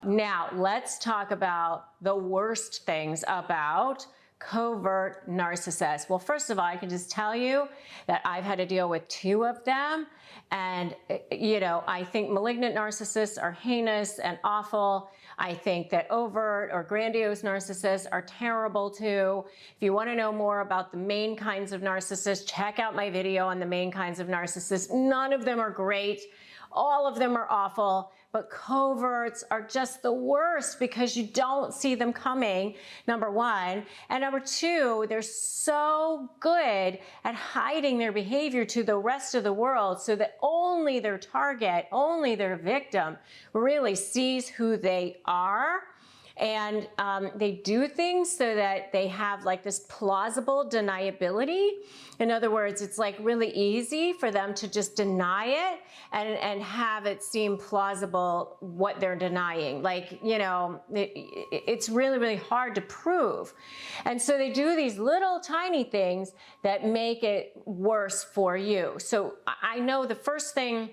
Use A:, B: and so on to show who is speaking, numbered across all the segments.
A: Now, let's talk about the worst things about covert narcissists. Well, first of all, I can just tell you that I've had to deal with 2 of them. And, I think malignant narcissists are heinous and awful. I think that overt or grandiose narcissists are terrible too. If you want to know more about the main kinds of narcissists, check out my video on the main kinds of narcissists. None of them are great. All of them are awful, but coverts are just the worst because you don't see them coming, number 1. And number 2, they're so good at hiding their behavior to the rest of the world so that only their target, only their victim really sees who they are. And they do things so that they have like this plausible deniability. In other words, it's like really easy for them to just deny it and have it seem plausible what they're denying. Like, it's really, really hard to prove. And so they do these little tiny things that make it worse for you. So I know the first thing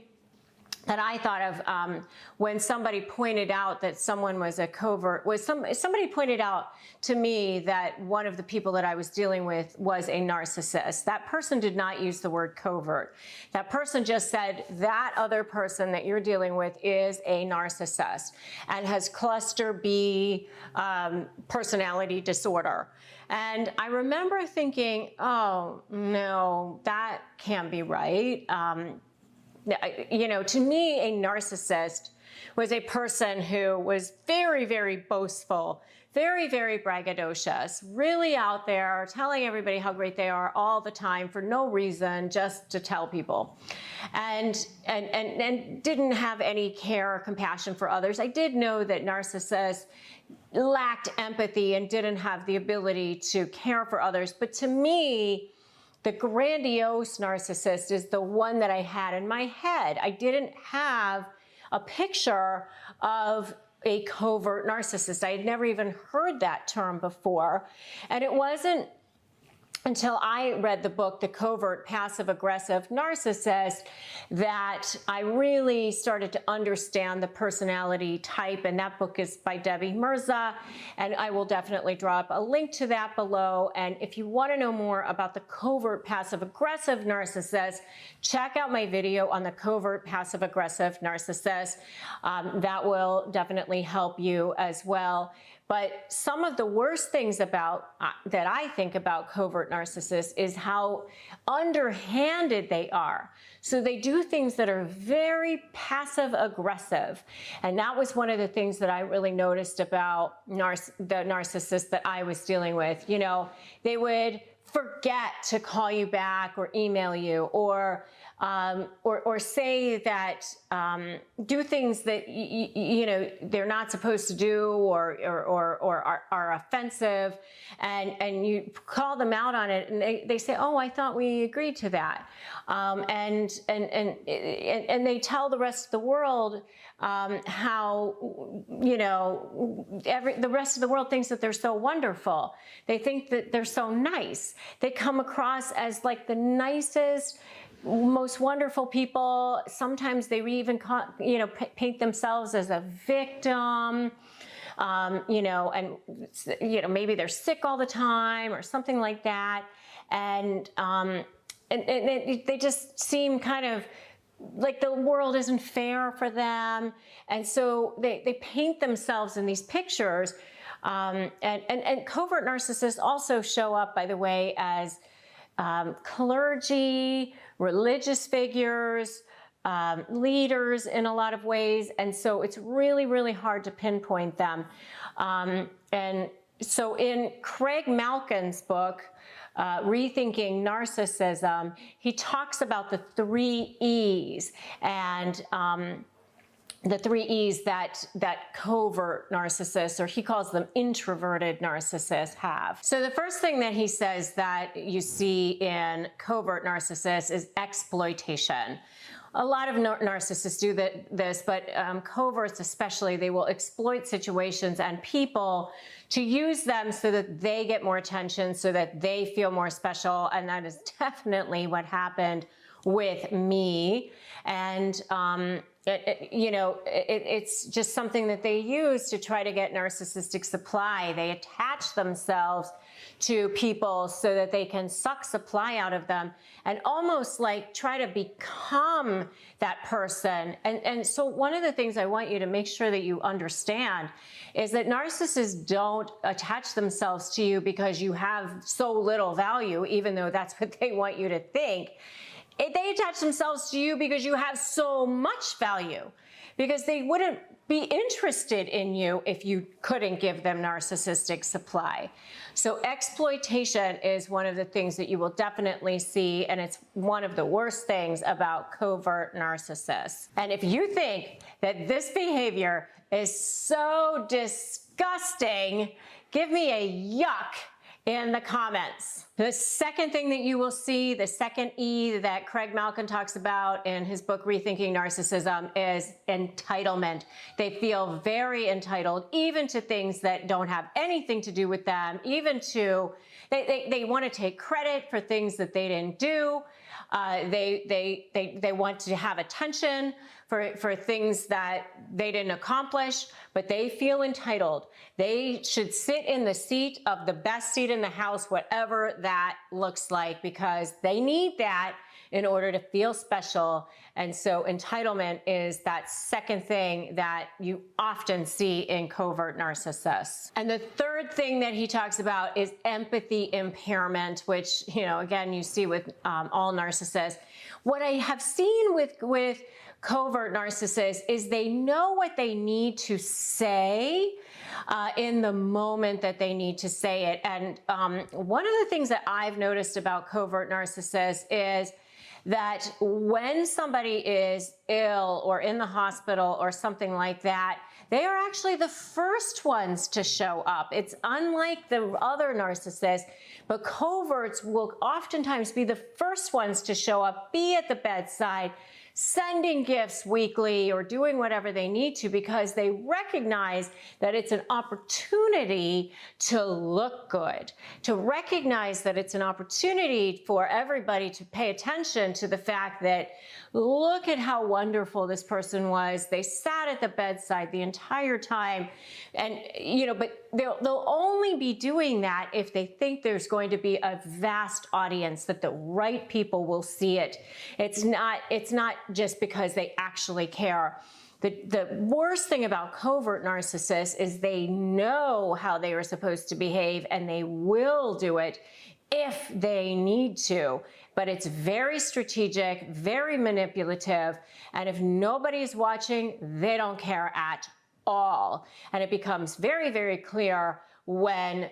A: that I thought of when somebody pointed out that someone was a covert was somebody pointed out to me that one of the people that I was dealing with was a narcissist. That person did not use the word covert. That person just said that other person that you're dealing with is a narcissist and has cluster B personality disorder. And I remember thinking, oh no, that can't be right. To me, a narcissist was a person who was very, very boastful, very, very braggadocious, really out there telling everybody how great they are all the time for no reason, just to tell people, and didn't have any care or compassion for others. I did know that narcissists lacked empathy and didn't have the ability to care for others, but to me, the grandiose narcissist is the one that I had in my head. I didn't have a picture of a covert narcissist. I had never even heard that term before. And it wasn't until I read the book, The Covert Passive-Aggressive Narcissist, that I really started to understand the personality type. And that book is by Debbie Mirza, and I will definitely drop a link to that below. And if you want to know more about the covert passive-aggressive narcissist, check out my video on the covert passive-aggressive narcissist. That will definitely help you as well. But some of the worst things about that I think about covert narcissists is how underhanded they are. So they do things that are very passive aggressive. And that was one of the things that I really noticed about the narcissists that I was dealing with. They would forget to call you back or email you, or say that, do things that, they're not supposed to do, or are offensive, and you call them out on it, and they say, oh, I thought we agreed to that. And they tell the rest of the world how, the rest of the world thinks that they're so wonderful. They think that they're so nice. They come across as like the nicest, most wonderful people. Sometimes they even, paint themselves as a victim, and, maybe they're sick all the time or something like that. And they just seem kind of like the world isn't fair for them. And so they paint themselves in these pictures. And covert narcissists also show up, by the way, as clergy, religious figures, leaders in a lot of ways. And so it's really, really hard to pinpoint them. And so in Craig Malkin's book, Rethinking Narcissism, he talks about the 3 E's, and the 3 E's that covert narcissists, or he calls them introverted narcissists, have. So the first thing that he says that you see in covert narcissists is exploitation. A lot of narcissists do this, but coverts especially, they will exploit situations and people to use them so that they get more attention, so that they feel more special, and that is definitely what happened with me. And It's just something that they use to try to get narcissistic supply. They attach themselves to people so that they can suck supply out of them and almost like try to become that person. And so one of the things I want you to make sure that you understand is that narcissists don't attach themselves to you because you have so little value, even though that's what they want you to think. They attach themselves to you because you have so much value, because they wouldn't be interested in you if you couldn't give them narcissistic supply. So exploitation is one of the things that you will definitely see, and it's one of the worst things about covert narcissists. And if you think that this behavior is so disgusting, give me a yuck in the comments. The second thing that you will see, the second E that Craig Malkin talks about in his book, Rethinking Narcissism, is entitlement. They feel very entitled, even to things that don't have anything to do with them, even to, they want to take credit for things that they didn't do. They want to have attention for things that they didn't accomplish, but they feel entitled. They should sit in the seat of the best seat in the house, whatever that looks like, because they need that in order to feel special. And so entitlement is that second thing that you often see in covert narcissists. And the third thing that he talks about is empathy impairment, which, again, you see with all narcissists. What I have seen with covert narcissists is they know what they need to say in the moment that they need to say it. And one of the things that I've noticed about covert narcissists is that when somebody is ill or in the hospital or something like that, they are actually the first ones to show up. It's unlike the other narcissists, but coverts will oftentimes be the first ones to show up, be at the bedside, sending gifts weekly or doing whatever they need to, because they recognize that it's an opportunity to look good, to recognize that it's an opportunity for everybody to pay attention to the fact that, look at how wonderful this person was. They sat at the bedside the entire time. And, but they'll only be doing that if they think there's going to be a vast audience, that the right people will see it. It's not just because they actually care. The worst thing about covert narcissists is they know how they are supposed to behave, and they will do it if they need to. But it's very strategic, very manipulative, and if nobody's watching, they don't care at all. And it becomes very, very clear when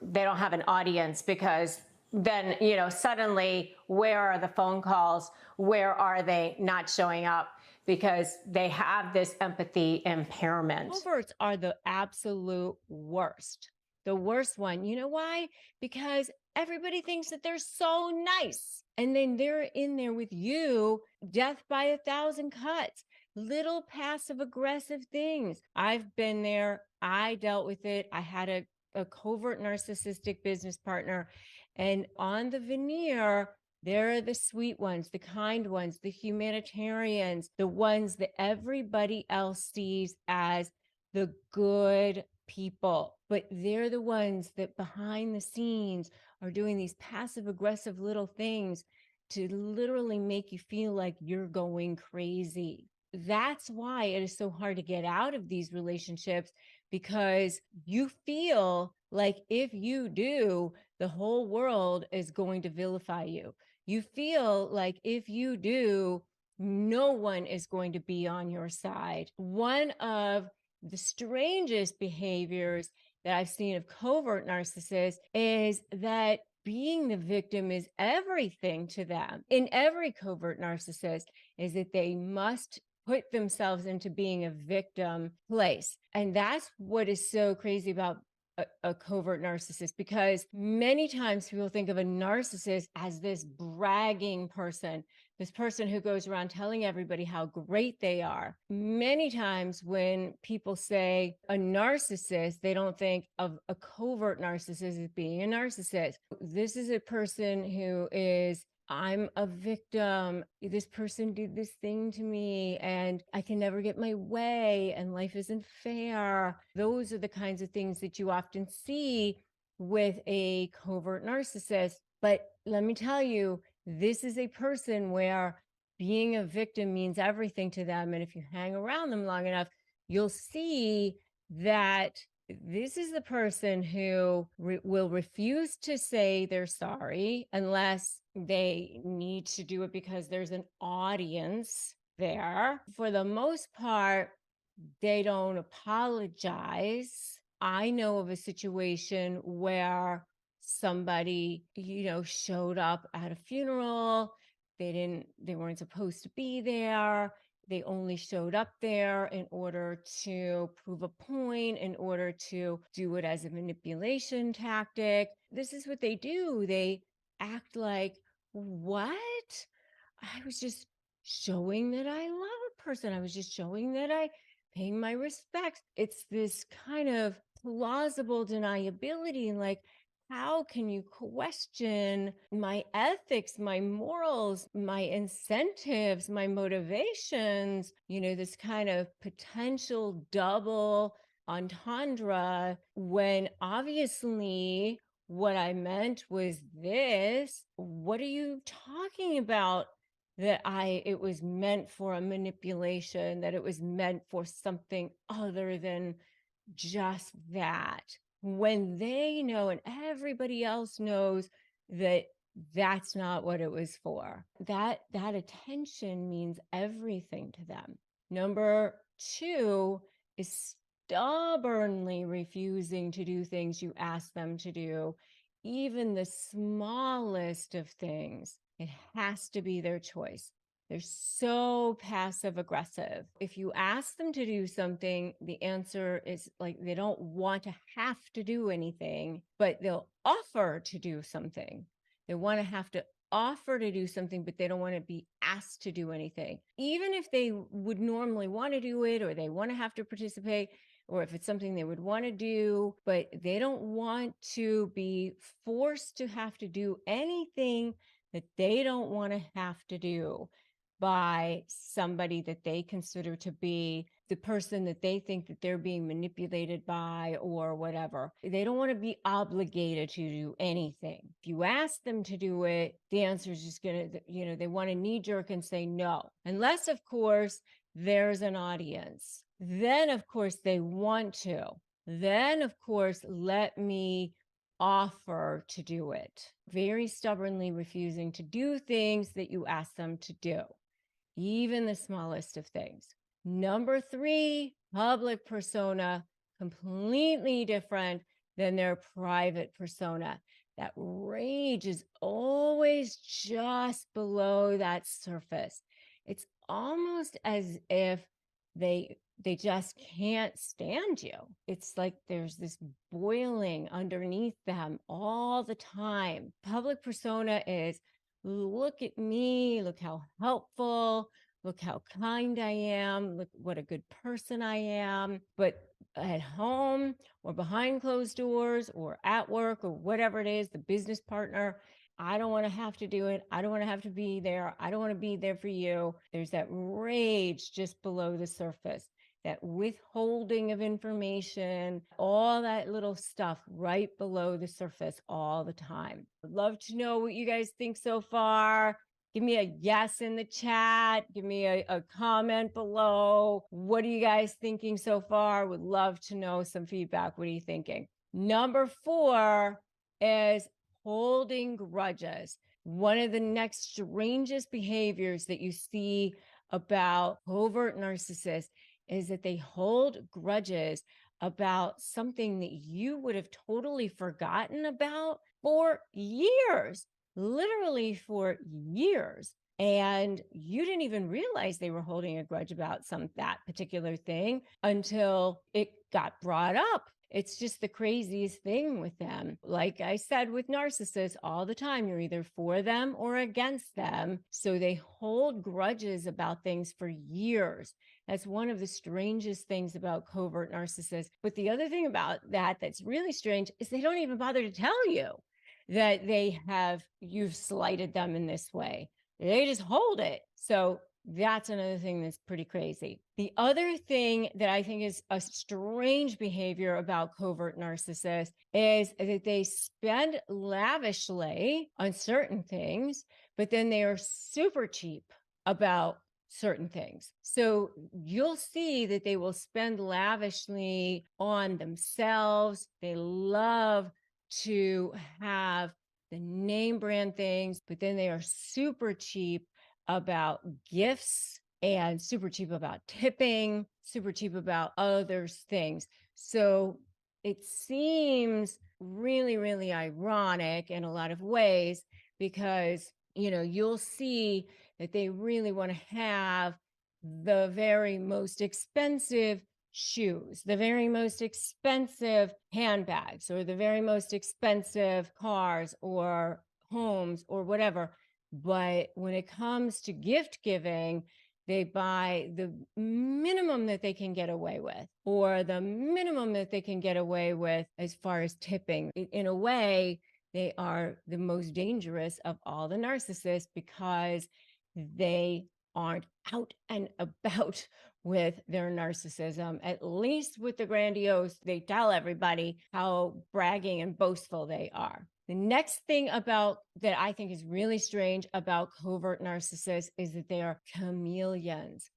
A: they don't have an audience, because then, suddenly, where are the phone calls? Where are they not showing up? Because they have this empathy impairment. Coverts are the absolute worst. The worst one. You know why? Because everybody thinks that they're so nice. And then they're in there with you, death by 1,000 cuts, little passive aggressive things. I've been there. I dealt with it. I had a covert narcissistic business partner. And on the veneer, there are the sweet ones, the kind ones, the humanitarians, the ones that everybody else sees as the good people. But they're the ones that behind the scenes are doing these passive aggressive little things to literally make you feel like you're going crazy. That's why it is so hard to get out of these relationships, because you feel like if you do, the whole world is going to vilify you. You feel like if you do, no one is going to be on your side. One of the strangest behaviors that I've seen of covert narcissists is that being the victim is everything to them. In every covert narcissist is that they must put themselves into being a victim place. And that's what is so crazy about a covert narcissist, because many times people think of a narcissist as this bragging person, this person who goes around telling everybody how great they are. Many times when people say a narcissist, they don't think of a covert narcissist as being a narcissist. This is a person who is I'm a victim. This person did this thing to me and I can never get my way and life isn't fair. Those are the kinds of things that you often see with a covert narcissist. But let me tell you, this is a person where being a victim means everything to them. And if you hang around them long enough, you'll see that this is the person who will refuse to say they're sorry unless they need to do it because there's an audience there. For the most part, they don't apologize. I know of a situation where somebody, showed up at a funeral. They weren't supposed to be there. They only showed up there in order to prove a point, in order to do it as a manipulation tactic. This is what they do. They act like, what? I was just showing that I love a person. I was just showing that I paying my respects. It's this kind of plausible deniability. And like, how can you question my ethics, my morals, my incentives, my motivations? This kind of potential double entendre when obviously what I meant was this. What are you talking about? That it was meant for a manipulation, that it was meant for something other than just that. When they know and everybody else knows that that's not what it was for. That attention means everything to them. Number 2 is stubbornly refusing to do things you ask them to do, even the smallest of things. It has to be their choice. They're so passive aggressive. If you ask them to do something, the answer is like they don't want to have to do anything, but they'll offer to do something. They want to have to offer to do something, but they don't want to be asked to do anything. Even if they would normally want to do it, or they want to have to participate, or if it's something they would want to do, but they don't want to be forced to have to do anything that they don't want to have to do by somebody that they consider to be the person that they think that they're being manipulated by or whatever. They don't want to be obligated to do anything. If you ask them to do it, the answer is just going to, they want to knee jerk and say no. Unless, of course, there's an audience. Then, of course, they want to. Then, of course, let me offer to do it. Very stubbornly refusing to do things that you ask them to do, even the smallest of things. Number 3, public persona, completely different than their private persona. That rage is always just below that surface. It's almost as if they just can't stand you. It's like there's this boiling underneath them all the time. Public persona is, look at me, look how helpful, look how kind I am, look what a good person I am. But at home or behind closed doors or at work or whatever it is, the business partner, I don't want to have to do it. I don't want to have to be there. I don't want to be there for you. There's that rage just below the surface, that withholding of information, all that little stuff right below the surface all the time. I'd love to know what you guys think so far. Give me a yes in the chat. Give me a comment below. What are you guys thinking so far? Would love to know some feedback. What are you thinking? Number 4 is holding grudges. One of the next strangest behaviors that you see about covert narcissists is that they hold grudges about something that you would have totally forgotten about for years, literally for years. And you didn't even realize they were holding a grudge about that particular thing until it got brought up. It's just the craziest thing with them. Like I said, with narcissists all the time, you're either for them or against them. So they hold grudges about things for years. That's one of the strangest things about covert narcissists. But the other thing about that that's really strange is they don't even bother to tell you. that you've slighted them in this way. They just hold it. So that's another thing that's pretty crazy. The other thing that I think is a strange behavior about covert narcissists is that they spend lavishly on certain things, but then they are super cheap about certain things. So you'll see that they will spend lavishly on themselves. They love to have the name brand things, but then they are super cheap about gifts and super cheap about tipping, super cheap about other things. So it seems really, really ironic in a lot of ways because, you'll see that they really want to have the very most expensive shoes, the very most expensive handbags, or the very most expensive cars or homes or whatever. But when it comes to gift giving, they buy the minimum that they can get away with, or the minimum that they can get away with as far as tipping. In a way, they are the most dangerous of all the narcissists because they aren't out and about with their narcissism. At least with the grandiose, they tell everybody how bragging and boastful they are. The next thing about that I think is really strange about covert narcissists is that they are chameleons.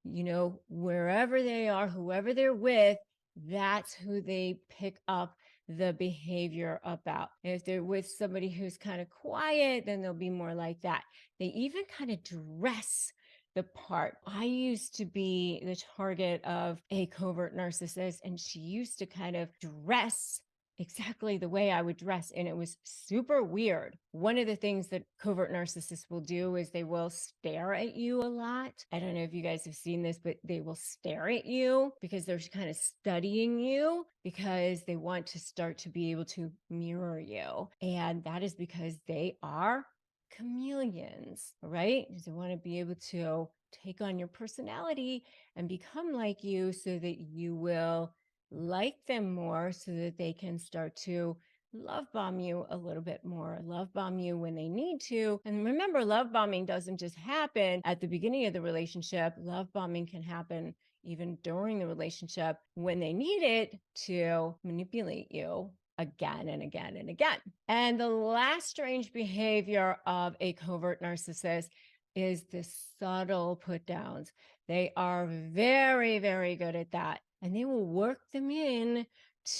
A: Wherever they are, whoever they're with, that's who they pick up the behavior about. And if they're with somebody who's kind of quiet, then they'll be more like that. They even kind of dress the part. I used to be the target of a covert narcissist, and she used to kind of dress exactly the way I would dress. And it was super weird. One of the things that covert narcissists will do is they will stare at you a lot. I don't know if you guys have seen this, but they will stare at you because they're kind of studying you because they want to start to be able to mirror you. And that is because they are chameleons, right? They want to be able to take on your personality and become like you so that you will like them more, so that they can start to love bomb you a little bit more, love bomb you when they need to. And remember, love bombing doesn't just happen at the beginning of the relationship. Love bombing can happen even during the relationship when they need it to manipulate you again and again and again. And the last strange behavior of a covert narcissist is the subtle put downs. They are very, very good at that. And they will work them in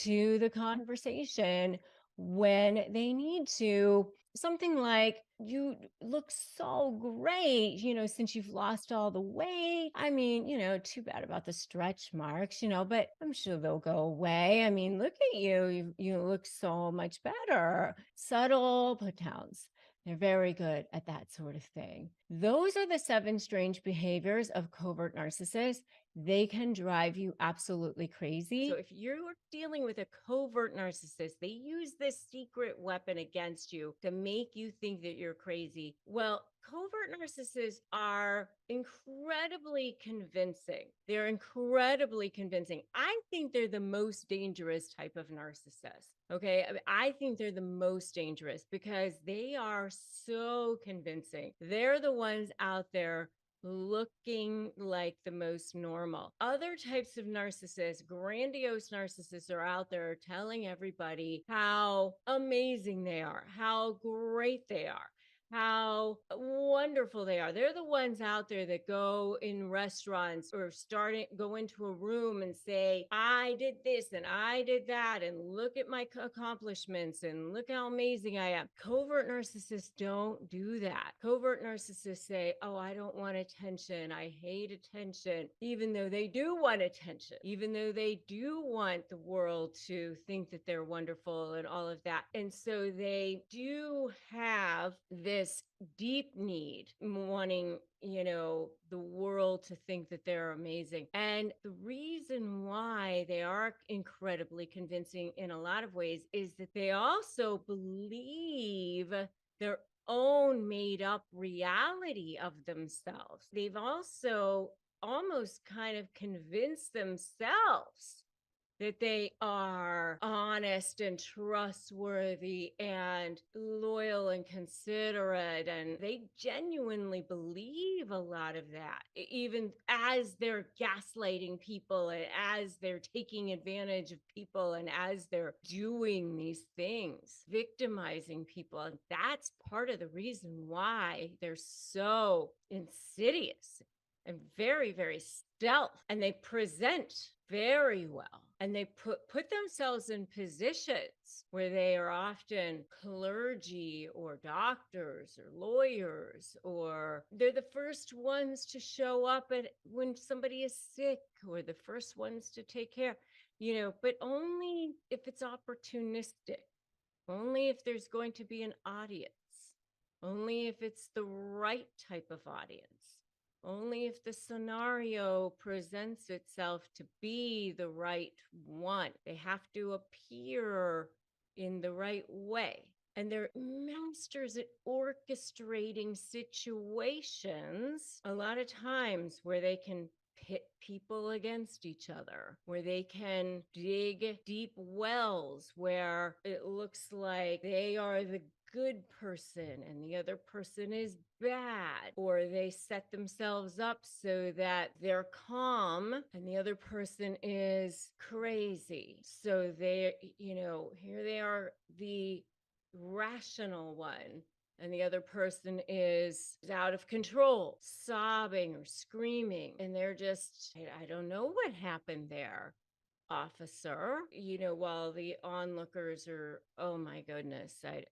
A: to the conversation when they need to. Something like, you look so great, since you've lost all the weight. I mean, too bad about the stretch marks, but I'm sure they'll go away. I mean, look at you. You look so much better. Subtle put downs. They're very good at that sort of thing. Those are the 7 strange behaviors of covert narcissists. They can drive you absolutely crazy. So if you're dealing with a covert narcissist, they use this secret weapon against you to make you think that you're crazy. Well, covert narcissists are incredibly convincing. They're incredibly convincing. I think they're the most dangerous type of narcissist. Okay. I think they're the most dangerous because they are so convincing. They're the ones out there looking like the most normal. Other types of narcissists, grandiose narcissists, are out there telling everybody how amazing they are, how great they are, how wonderful they are. They're the ones out there that go in restaurants or go into a room and say, I did this and I did that, and look at my accomplishments and look how amazing I am. Covert narcissists don't do that. Covert narcissists say, oh, I don't want attention. I hate attention, even though they do want attention, even though they do want the world to think that they're wonderful and all of that. And so they do have this deep need, wanting, the world to think that they're amazing. And the reason why they are incredibly convincing in a lot of ways is that they also believe their own made up reality of themselves. They've also almost kind of convinced themselves that they are honest and trustworthy and loyal and considerate, and they genuinely believe a lot of that, even as they're gaslighting people and as they're taking advantage of people and as they're doing these things, victimizing people. And that's part of the reason why they're so insidious and very, very stealth, and they present very well, and they put themselves in positions where they are often clergy or doctors or lawyers, or they're the first ones to show up at when somebody is sick, or the first ones to take care, but only if it's opportunistic, only if there's going to be an audience, only if it's the right type of audience, only if the scenario presents itself to be the right one. They have to appear in the right way. And they're masters at orchestrating situations a lot of times where they can pit people against each other, where they can dig deep wells where it looks like they are the good person and the other person is bad, or they set themselves up so that they're calm and the other person is crazy. So they, here they are, the rational one, and the other person is out of control, sobbing or screaming, and they're just, I don't know what happened there, officer, while the onlookers are, oh my goodness, I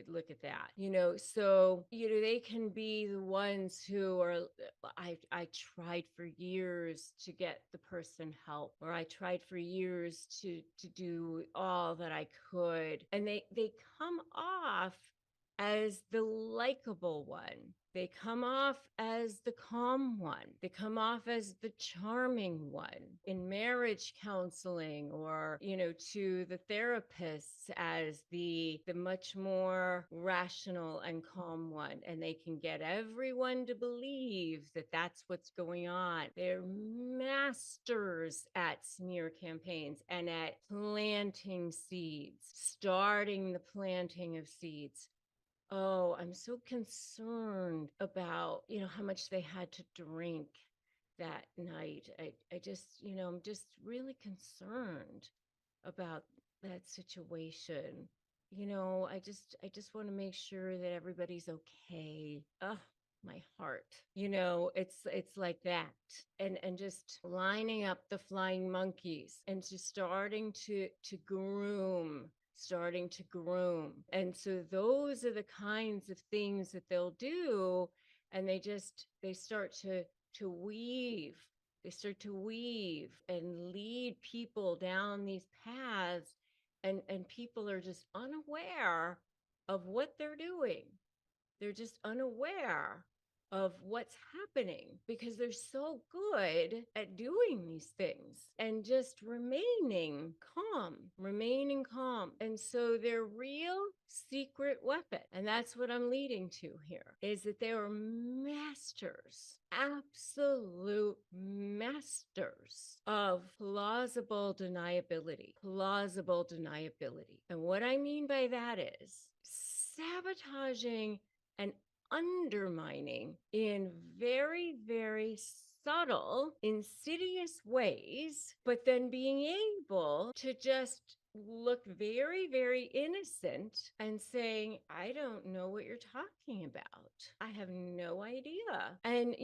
A: look at that, so, they can be the ones who are, I tried for years to get the person help, or I tried for years to do all that I could. And they come off as the likable one. They come off as the calm one. They come off as the charming one in marriage counseling, or, to the therapists as the much more rational and calm one. And they can get everyone to believe that that's what's going on. They're masters at smear campaigns and at planting seeds, starting the planting of seeds. Oh, I'm so concerned about, how much they had to drink that night. I just, I'm just really concerned about that situation. I just want to make sure that everybody's okay. Oh, my heart. It's like that. And just lining up the flying monkeys and just starting to groom, and so those are the kinds of things that they'll do. And they start to weave, and lead people down these paths, and people are just unaware of what they're doing. They're just unaware of what's happening because they're so good at doing these things and just remaining calm. And so their real secret weapon, and that's what I'm leading to here, is that they are masters, absolute masters of plausible deniability. And what I mean by that is sabotaging and undermining in very, very subtle, insidious ways, but then being able to just look very, very innocent and saying, I don't know what you're talking about. I have no idea. And,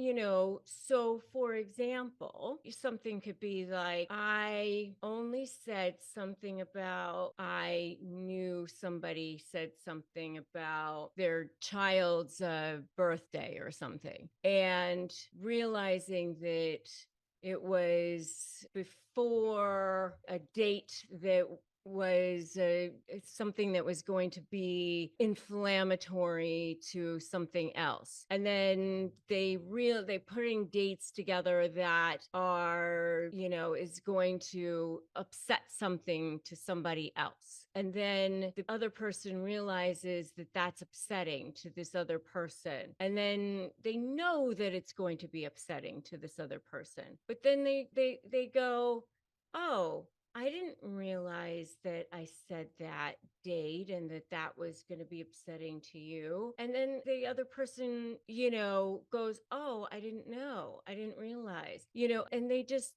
A: so for example, something could be like, I only said something about, I knew somebody said something about their child's birthday or something, and realizing that it was before a date that was something that was going to be inflammatory to something else. And then they putting dates together that are, is going to upset something to somebody else. And then the other person realizes that that's upsetting to this other person. And then they know that it's going to be upsetting to this other person. But then they go, oh,
B: I didn't realize that I said that date and that was going to be upsetting to you. And then the other person, goes, oh, I didn't know. I didn't realize, and they just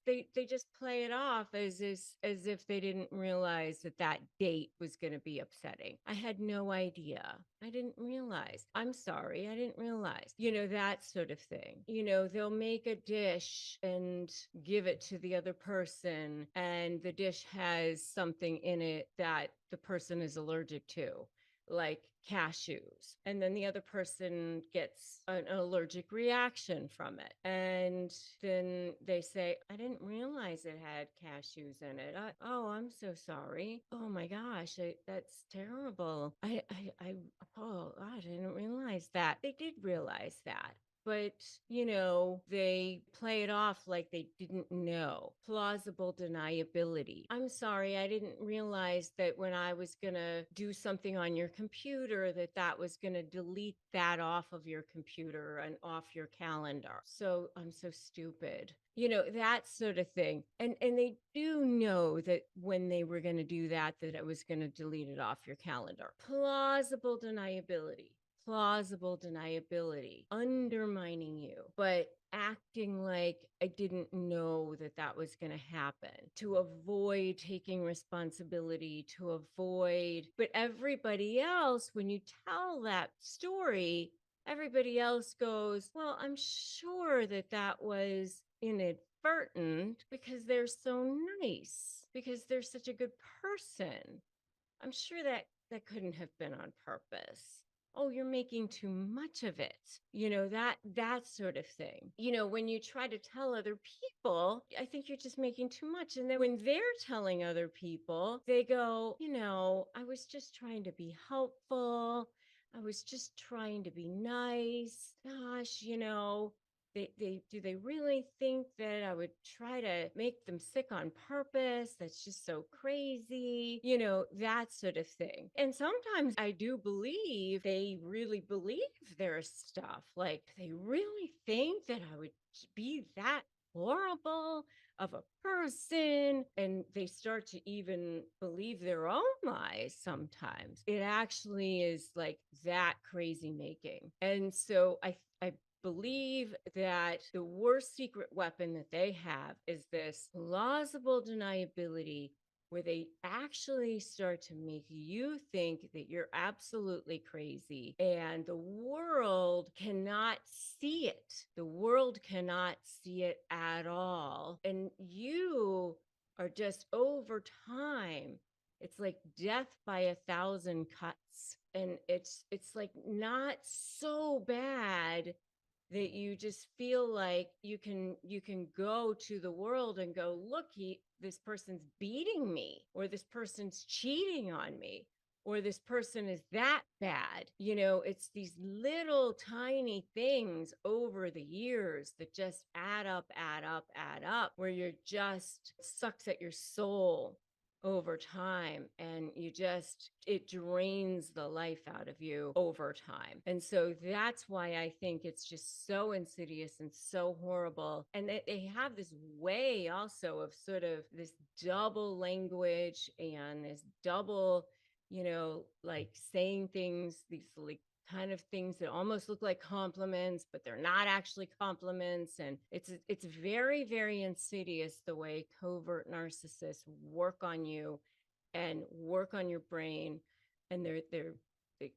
B: play it off as if they didn't realize that date was going to be upsetting. I had no idea. I didn't realize. I'm sorry. I didn't realize, that sort of thing. They'll make a dish and give it to the other person, and the dish has something in it that the person is allergic to, like cashews. And then the other person gets an allergic reaction from it. And then they say, I didn't realize it had cashews in it. Oh, I'm so sorry. Oh my gosh, that's terrible. Oh, I didn't realize that. They did realize that, but they play it off like they didn't know. Plausible deniability. I'm sorry, I didn't realize that when I was going to do something on your computer that was going to delete that off of your computer and off your calendar. So I'm so stupid. That sort of thing. And they do know that when they were going to do that it was going to delete it off your calendar. Plausible deniability. Plausible deniability, undermining you, but acting like I didn't know that was going to happen, to avoid taking responsibility, to avoid. But everybody else, when you tell that story, everybody else goes, well, I'm sure that was inadvertent because they're so nice, because they're such a good person. I'm sure that couldn't have been on purpose. Oh, you're making too much of it. That sort of thing. When you try to tell other people, I think you're just making too much. And then when they're telling other people, they go, I was just trying to be helpful. I was just trying to be nice. Gosh, they do they really think that I would try to make them sick on purpose? That's just so crazy, that sort of thing. And sometimes I do believe they really believe their stuff. Like they really think that I would be that horrible of a person, and they start to even believe their own lies. Sometimes it actually is like that crazy making. And so I believe that the worst secret weapon that they have is this plausible deniability, where they actually start to make you think that you're absolutely crazy and the world cannot see it. The world cannot see it at all. And you are just, over time, it's like death by 1,000 cuts. And it's like not so bad that you just feel like you can go to the world and go, look, this person's beating me, or this person's cheating on me, or this person is that bad. It's these little tiny things over the years that just add up, add up, add up, where you're just sucks at your soul over time, and it drains the life out of you over time. And so that's why I think it's just so insidious and so horrible. And they have this way also of sort of this double language and this double, like saying things, these like kind of things that almost look like compliments, but they're not actually compliments. And it's very, very insidious the way covert narcissists work on you and work on your brain. And they're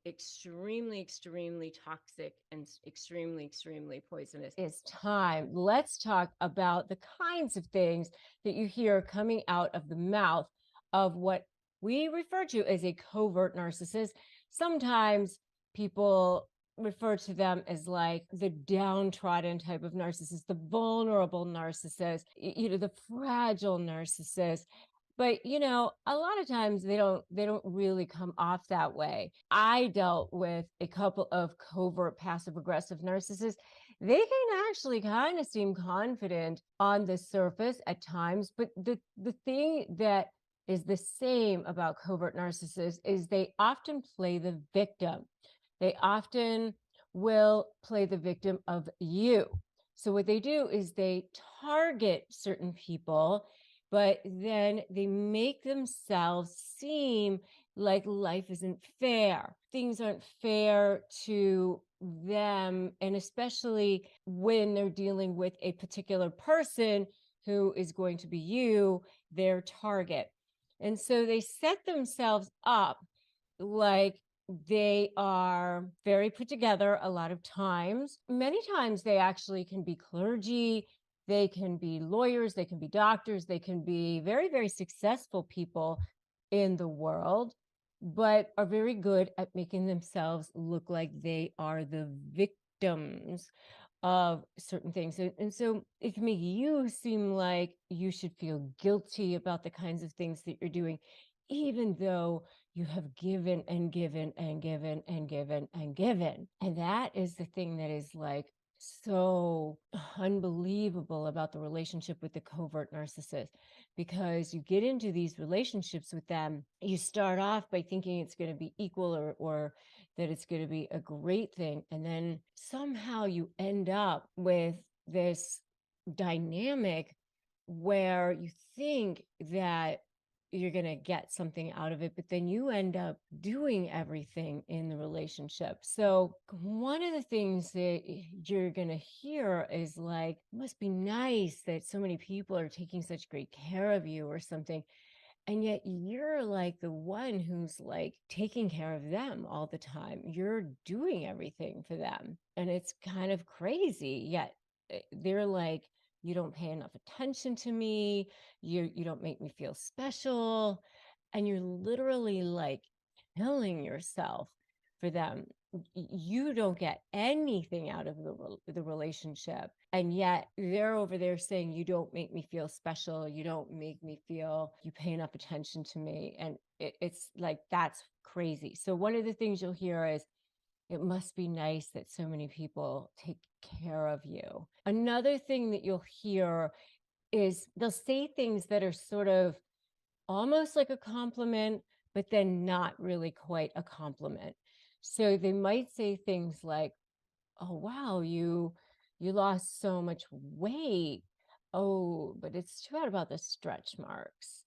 B: extremely, extremely toxic and extremely, extremely poisonous. It's time. Let's talk about the kinds of things that you hear coming out of the mouth of what we refer to as a covert narcissist. Sometimes people refer to them as like the downtrodden type of narcissist, the vulnerable narcissist, the fragile narcissist. But a lot of times they don't really come off that way. I dealt with a couple of covert passive aggressive narcissists. They can actually kind of seem confident on the surface at times, but the thing that is the same about covert narcissists is they often play the victim. They often will play the victim of you. So what they do is they target certain people but then they make themselves seem like life isn't fair. Things aren't fair to them. And especially when they're dealing with a particular person who is going to be you, their target. And so they set themselves up like they are very put together a lot of times. Many times they actually can be clergy, they can be lawyers, they can be doctors, they can be very, very successful people in the world, but are very good at making themselves look like they are the victims of certain things. And so it can make you seem like you should feel guilty about the kinds of things that you're doing, even though you have given and given and given and given and given. And that is the thing that is like so unbelievable about the relationship with the covert narcissist, because you get into these relationships with them, you start off by thinking it's going to be equal, or that it's going to be a great thing, and then somehow you end up with this dynamic where you think that you're going to get something out of it, but then you end up doing everything in the relationship. So, one of the things that you're going to hear is like, must be nice that so many people are taking such great care of you or something. And yet you're like the one who's like taking care of them all the time. You're doing everything for them. And it's kind of crazy. Yet they're like, you don't pay enough attention to me. You don't make me feel special. And you're literally like killing yourself for them. You don't get anything out of the relationship, and yet they're over there saying, you don't make me feel special, you don't make me feel you pay enough attention to me. And it's like, that's crazy. So one of the things you'll hear is, it must be nice that so many people take care of you. Another thing that you'll hear is they'll say things that are sort of almost like a compliment, but then not really quite a compliment. So they might say things like, "Oh wow, you lost so much weight. Oh, but it's too bad about the stretch marks."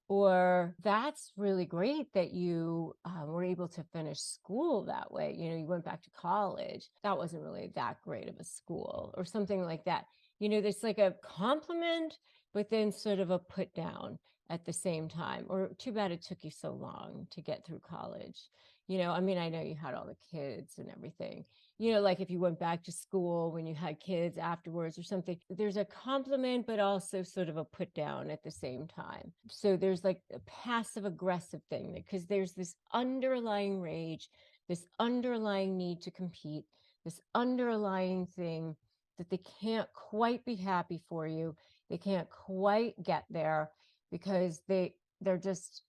B: Or, "That's really great that you were able to finish school that way. You know, you went back to college. That wasn't really that great of a school," or something like that. There's like a compliment, but then sort of a put down at the same time. Or, "Too bad it took you so long to get through college." I mean, I know you had all the kids and everything. Like if you went back to school when you had kids afterwards or something, there's a compliment, but also sort of a put down at the same time. So there's like a passive aggressive thing, because there's this underlying rage, this underlying need to compete, this underlying thing that they can't quite be happy for you. They can't quite get there because they're just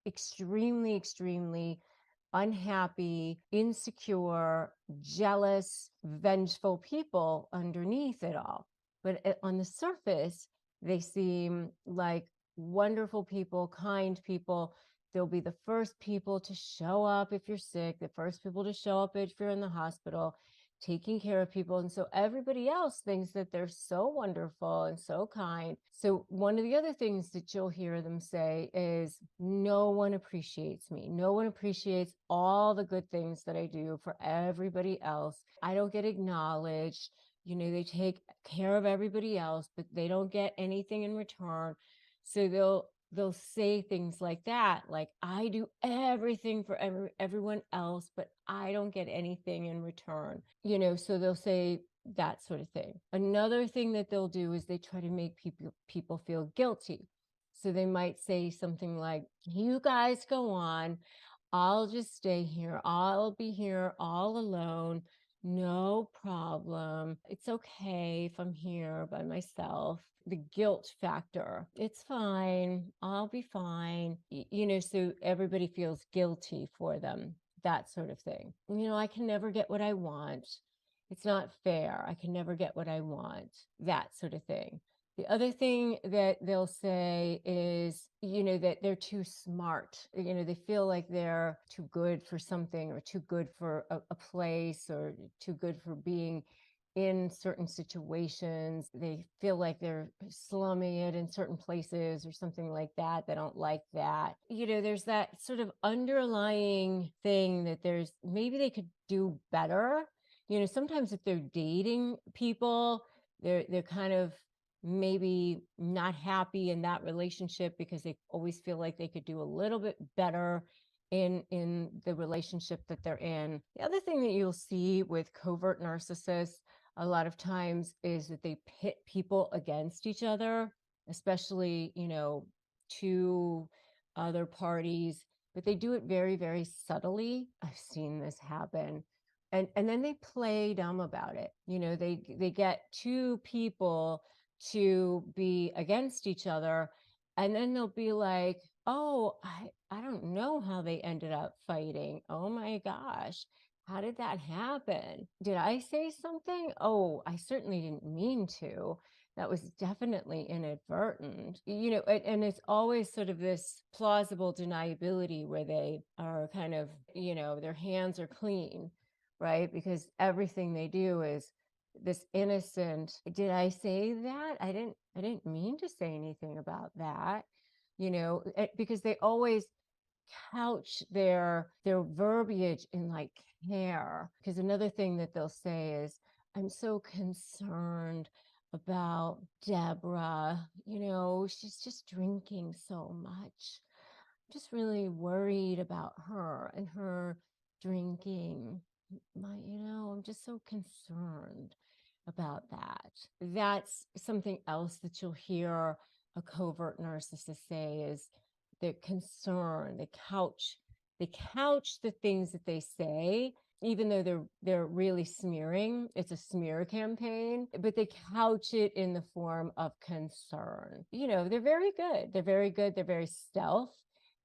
B: extremely, extremely unhappy, insecure, jealous, vengeful people underneath it all. But on the surface, they seem like wonderful people, kind people. They'll be the first people to show up if you're sick, the first people to show up if you're in the hospital, taking care of people. And so everybody else thinks that they're so wonderful and so kind. So one of the other things that you'll hear them say is, no one appreciates me. No one appreciates all the good things that I do for everybody else. I don't get acknowledged. They take care of everybody else, but they don't get anything in return. So they'll say things like that, like, I do everything for everyone else, but I don't get anything in return. So they'll say that sort of thing. Another thing that they'll do is they try to make people feel guilty. So they might say something like, you guys go on, I'll just stay here, I'll be here all alone, no problem. It's okay if I'm here by myself. The guilt factor. It's fine. I'll be fine. So everybody feels guilty for them, that sort of thing. I can never get what I want. It's not fair. I can never get what I want, that sort of thing. The other thing that they'll say is, that they're too smart. They feel like they're too good for something, or too good for a place, or too good for being
A: in certain situations. They feel like they're slumming it in certain places or something like that. They don't like that. There's that sort of underlying thing that there's maybe they could do better. Sometimes if they're dating people, they're kind of maybe not happy in that relationship because they always feel like they could do a little bit better in the relationship that they're in. The other thing that you'll see with covert narcissists a lot of times is that they pit people against each other, especially, two other parties, but they do it very, very subtly. I've seen this happen. And then they play dumb about it. They get two people to be against each other, and then they'll be like, oh, I don't know how they ended up fighting. Oh my gosh. How did that happen? Did I say something? Oh, I certainly didn't mean to. That was definitely inadvertent. And it's always sort of this plausible deniability where they are kind of, their hands are clean, right? Because everything they do is this innocent, did I say that? I didn't mean to say anything about that. Because they always couch their verbiage in like care. Because another thing that they'll say is, I'm so concerned about Deborah. She's just drinking so much. I'm just really worried about her and her drinking. I'm just so concerned about that. That's something else that you'll hear a covert narcissist say is they're concerned. They couch the things that they say, even though they're really smearing. It's a smear campaign, but they couch it in the form of concern. They're very good. They're very good. They're very stealth.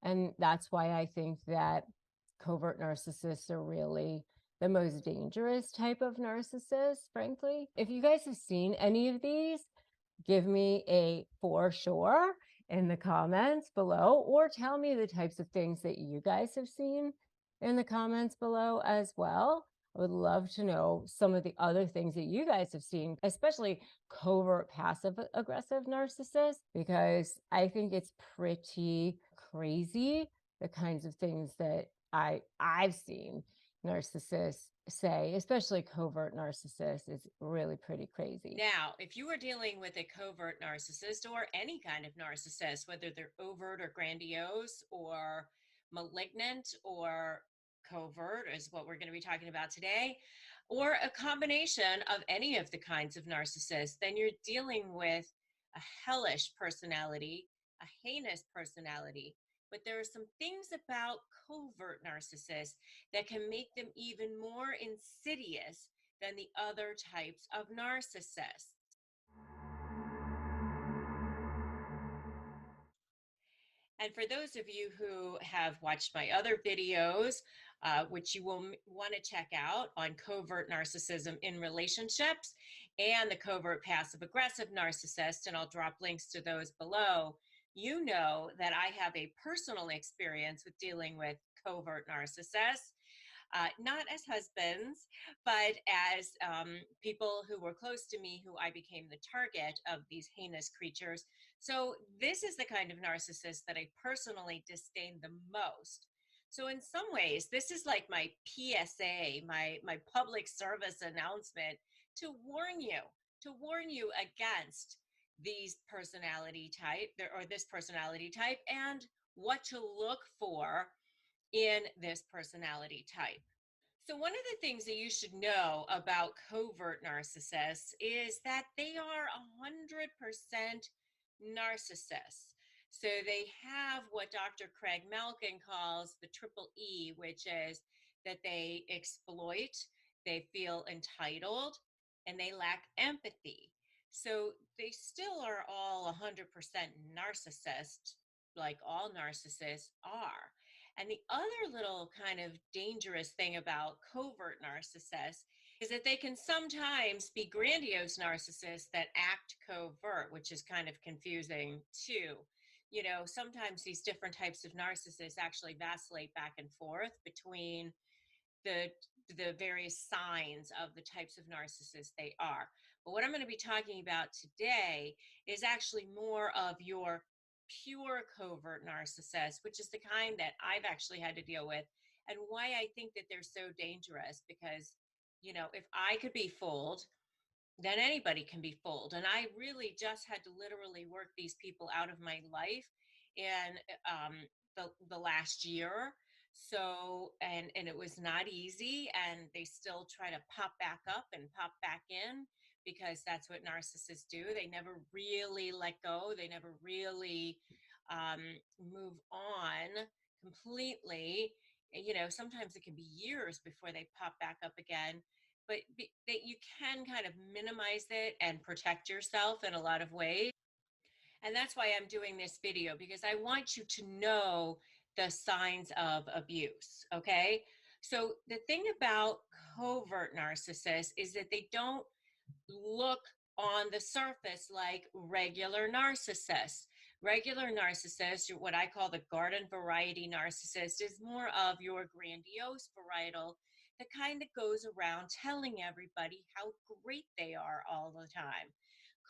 A: And that's why I think that covert narcissists are really the most dangerous type of narcissist, frankly. If you guys have seen any of these, give me a for sure in the comments below, or tell me the types of things that you guys have seen in the comments below as well. I would love to know some of the other things that you guys have seen, especially covert passive aggressive narcissists, because I think it's pretty crazy the kinds of things that I've seen narcissists say, especially covert narcissists, is really pretty crazy.
C: Now, if you are dealing with a covert narcissist or any kind of narcissist, whether they're overt or grandiose or malignant or covert, is what we're going to be talking about today, or a combination of any of the kinds of narcissists, then you're dealing with a hellish personality, a heinous personality. But there are some things about covert narcissists that can make them even more insidious than the other types of narcissists. And for those of you who have watched my other videos, which you will want to check out on covert narcissism in relationships and the covert passive aggressive narcissist, and I'll drop links to those below, you know that I have a personal experience with dealing with covert narcissists. Not as husbands, but as people who were close to me who I became the target of these heinous creatures. So this is the kind of narcissist that I personally disdain the most. So in some ways, this is like my PSA, my public service announcement to warn you against these personality type or this personality type and what to look for in this personality type. So, one of the things that you should know about covert narcissists is that they are 100% narcissists. So, they have what Dr. Craig Malkin calls the triple E, which is that they exploit, they feel entitled, and they lack empathy. So, they still are all 100% narcissist, like all narcissists are. And the other little kind of dangerous thing about covert narcissists is that they can sometimes be grandiose narcissists that act covert, which is kind of confusing too. Sometimes these different types of narcissists actually vacillate back and forth between the the various signs of the types of narcissists they are. But what I'm going to be talking about today is actually more of your pure covert narcissist, which is the kind that I've actually had to deal with, and why I think that they're so dangerous. Because, if I could be fooled, then anybody can be fooled. And I really just had to literally work these people out of my life in the last year. So, and it was not easy, and they still try to pop back up and pop back in, because that's what narcissists do. They never really let go. They never really um, move on completely. Sometimes it can be years before they pop back up again, but that you can kind of minimize it and protect yourself in a lot of ways. And that's why I'm doing this video, because I want you to know the signs of abuse. Okay. So the thing about covert narcissists is that they don't look on the surface like regular narcissists. Regular narcissists, what I call the garden variety narcissist, is more of your grandiose varietal, the kind that goes around telling everybody how great they are all the time.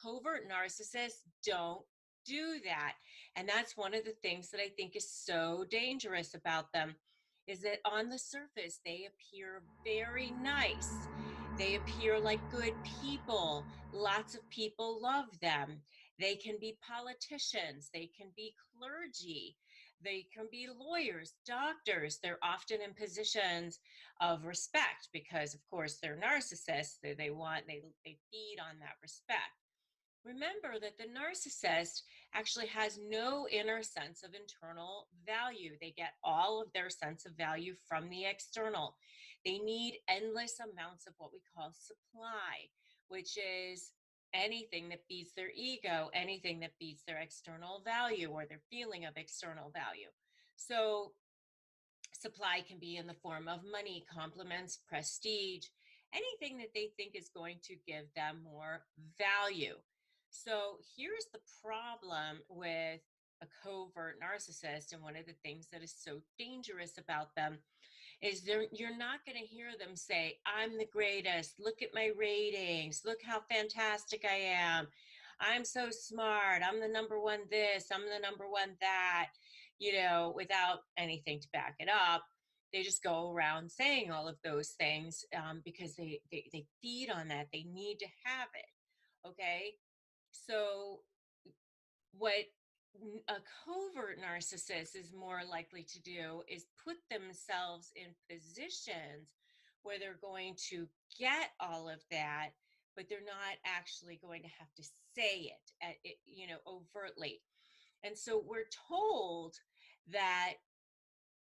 C: Covert narcissists don't do that. And that's one of the things that I think is so dangerous about them, is that on the surface, they appear very nice. They appear like good people. Lots of people love them. They can be politicians. They can be clergy. They can be lawyers, doctors. They're often in positions of respect because, of course, they're narcissists. They feed on that respect. Remember that the narcissist actually has no inner sense of internal value. They get all of their sense of value from the external. They need endless amounts of what we call supply, which is anything that feeds their ego, anything that feeds their external value or their feeling of external value. So supply can be in the form of money, compliments, prestige, anything that they think is going to give them more value. So here's the problem with a covert narcissist, and one of the things that is so dangerous about them is you're not going to hear them say, I'm the greatest, look at my ratings, look how fantastic I am, I'm so smart, I'm the number one this, I'm the number one that, without anything to back it up. They just go around saying all of those things because they feed on that. They need to have it. Okay. So what a covert narcissist is more likely to do is put themselves in positions where they're going to get all of that, but they're not actually going to have to say overtly. And so we're told that,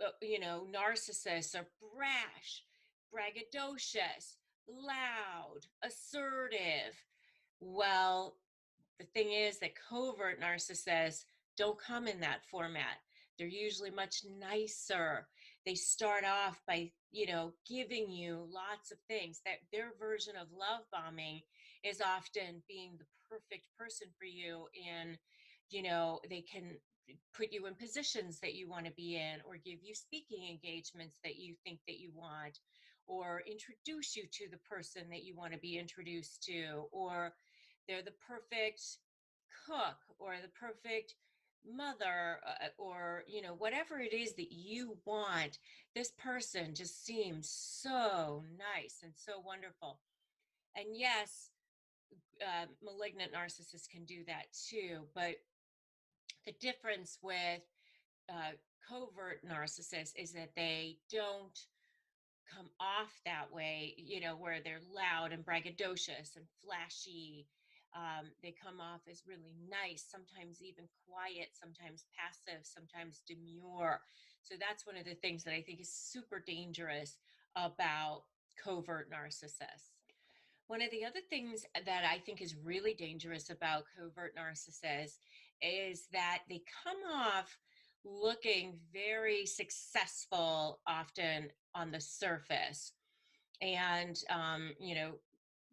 C: narcissists are brash, braggadocious, loud, assertive. Well, the thing is that covert narcissists don't come in that format. They're usually much nicer. They start off by, giving you lots of things. That their version of love bombing is often being the perfect person for you. And, they can put you in positions that you want to be in, or give you speaking engagements that you think that you want, or introduce you to the person that you want to be introduced to, or they're the perfect cook or the perfect mother, or whatever it is that you want. This person just seems so nice and so wonderful. And yes, malignant narcissists can do that too, but the difference with covert narcissists is that they don't come off that way, where they're loud and braggadocious and flashy. They come off as really nice, sometimes even quiet, sometimes passive, sometimes demure. So that's one of the things that I think is super dangerous about covert narcissists. One of the other things that I think is really dangerous about covert narcissists is that they come off looking very successful, often on the surface. And,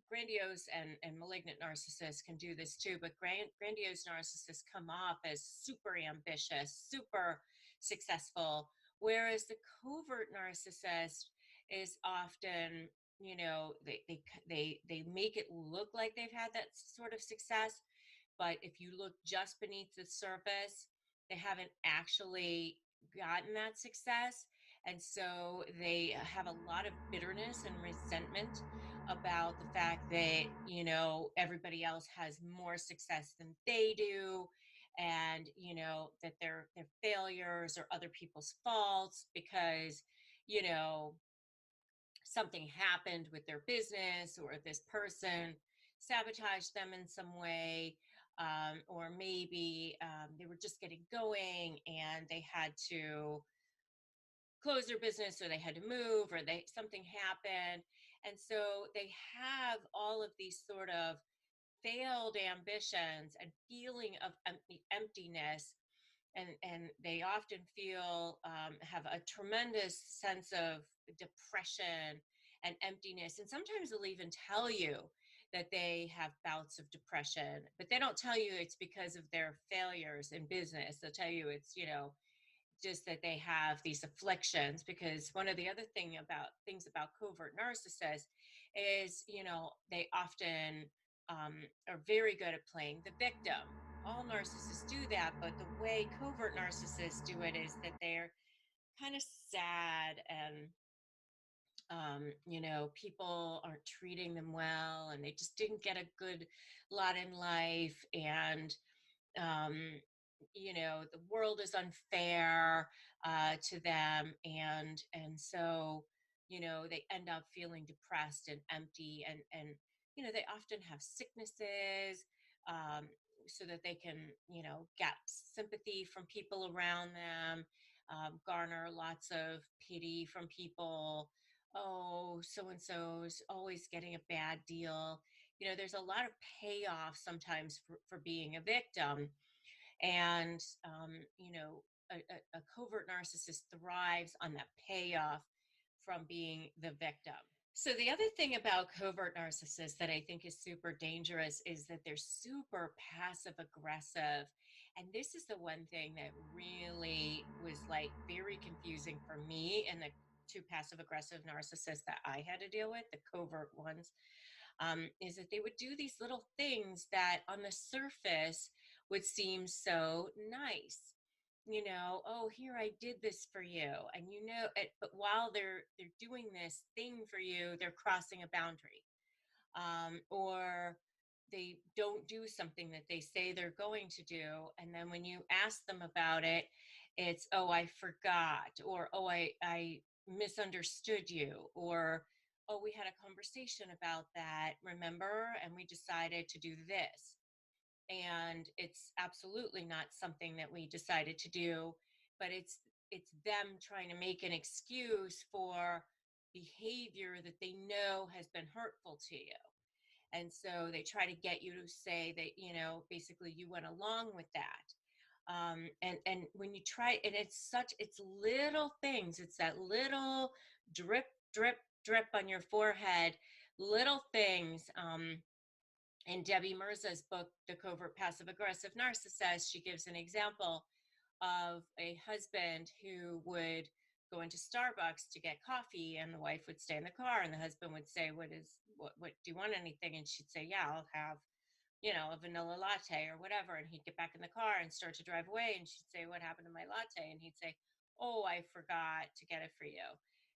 C: grandiose and malignant narcissists can do this too, but grandiose narcissists come off as super ambitious, super successful, whereas the covert narcissist is often, they make it look like they've had that sort of success, but if you look just beneath the surface, they haven't actually gotten that success. And so they have a lot of bitterness and resentment about the fact that, everybody else has more success than they do. And, that their failures are other people's faults because, you know, something happened with their business, or this person sabotaged them in some way, or maybe they were just getting going and they had to close their business, or they had to move, or they something happened, and so they have all of these sort of failed ambitions and feeling of emptiness, and they often feel have a tremendous sense of depression and emptiness, and sometimes they'll even tell you that they have bouts of depression, but they don't tell you it's because of their failures in business. They'll tell you it's, just that they have these afflictions. Because one of the other things about covert narcissists is, they often are very good at playing the victim. All narcissists do that, but the way covert narcissists do it is that they're kind of sad, and people aren't treating them well, and they just didn't get a good lot in life, and um, the world is unfair to them, and so they end up feeling depressed and empty, and they often have sicknesses, um, so that they can get sympathy from people around them, garner lots of pity from people. Oh, so and so's always getting a bad deal. There's a lot of payoff sometimes for being a victim, and a covert narcissist thrives on that payoff from being the victim. So the other thing about covert narcissists that I think is super dangerous is that they're super passive aggressive. And this is the one thing that really was like very confusing for me, and the two passive aggressive narcissists that I had to deal with, the covert ones, is that they would do these little things that on the surface would seem so nice. Oh, here, I did this for you, and but while they're doing this thing for you, they're crossing a boundary, or they don't do something that they say they're going to do, and then when you ask them about it, it's, oh, I forgot, or oh, I misunderstood you, or oh, we had a conversation about that, remember, and we decided to do this, and it's absolutely not something that we decided to do, but it's them trying to make an excuse for behavior that they know has been hurtful to you. And so they try to get you to say that, basically you went along with that. And when you try, and it's little things, it's that little drip, drip, drip on your forehead, little things. In Debbie Mirza's book, The Covert Passive Aggressive Narcissist, she gives an example of a husband who would go into Starbucks to get coffee, and the wife would stay in the car, and the husband would say, what do you want, anything? And she'd say, yeah, I'll have, a vanilla latte or whatever. And he'd get back in the car and start to drive away, and she'd say, what happened to my latte? And he'd say, oh, I forgot to get it for you.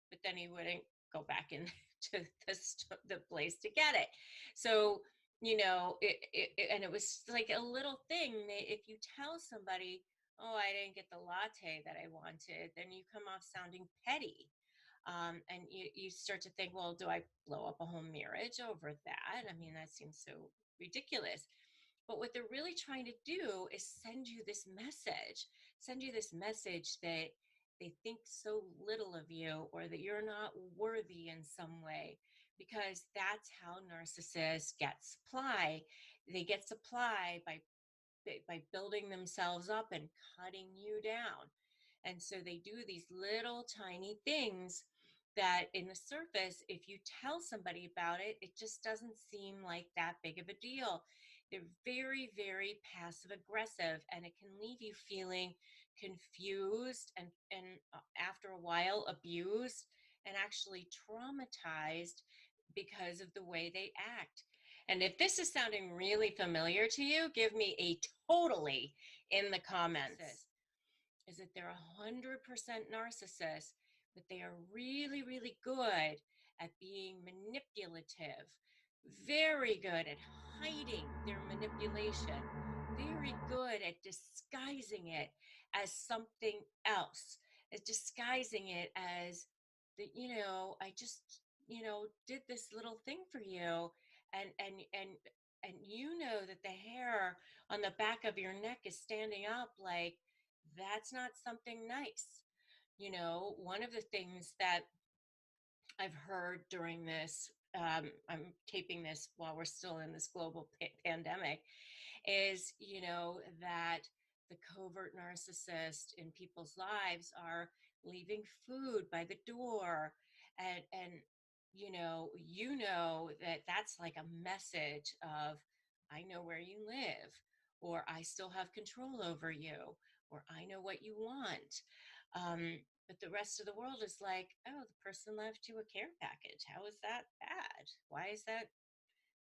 C: But then he wouldn't go back into the place to get it. So, and it was like a little thing that if you tell somebody, oh, I didn't get the latte that I wanted, then you come off sounding petty. And you start to think, well, do I blow up a whole marriage over that? I mean, that seems so ridiculous. But what they're really trying to do is send you this message that they think so little of you, or that you're not worthy in some way, because that's how narcissists get supply. They get supply by building themselves up and cutting you down. And so they do these little tiny things that in the surface, if you tell somebody about it, it just doesn't seem like that big of a deal. They're very, very passive aggressive, and it can leave you feeling confused and after a while abused, and actually traumatized because of the way they act. And if this is sounding really familiar to you, give me a totally in the comments. Is that they're 100% narcissists, but they are really, really good at being manipulative, very good at hiding their manipulation, very good at disguising it as something else, as disguising it as that, I just, did this little thing for you. And that the hair on the back of your neck is standing up like that's not something nice. One of the things that I've heard during this, I'm taping this while we're still in this global pandemic, is, that the covert narcissist in people's lives are leaving food by the door. And that that's like a message of, I know where you live, or I still have control over you, or I know what you want. But the rest of the world is like, oh, the person left you a care package. How is that bad? Why is that?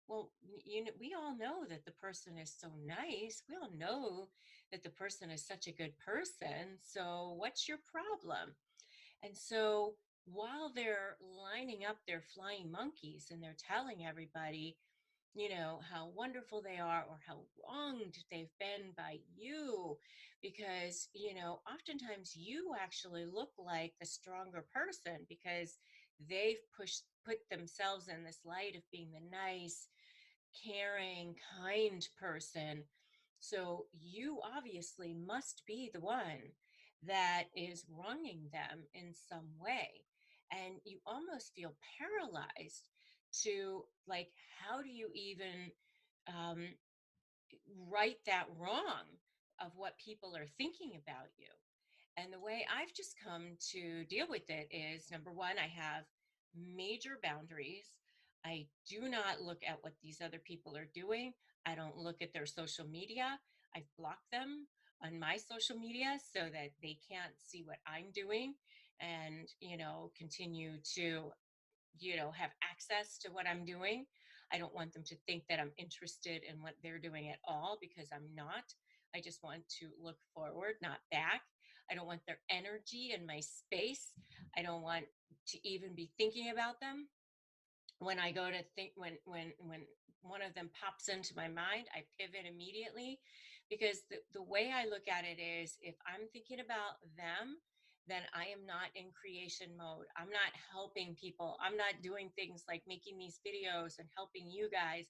C: Well, we all know that the person is so nice. We all know that the person is such a good person. So what's your problem? And so while they're lining up their flying monkeys and they're telling everybody, how wonderful they are or how wronged they've been by you, because, oftentimes you actually look like the stronger person because they've put themselves in this light of being the nice, caring, kind person. So you obviously must be the one that is wronging them in some way. And you almost feel paralyzed to, like, how do you even um, right that wrong of what people are thinking about you? And the way I've just come to deal with it is, number one, I have major boundaries. I do not look at what these other people are doing. I don't look at their social media. I've blocked them on my social media so that they can't see what I'm doing and, continue to, have access to what I'm doing. I don't want them to think that I'm interested in what they're doing at all, because I'm not. I just want to look forward, not back. I don't want their energy in my space. I don't want to even be thinking about them. When I go to think, when one of them pops into my mind, I pivot immediately, because the way I look at it is, if I'm thinking about them, then I am not in creation mode. I'm not helping people. I'm not doing things like making these videos and helping you guys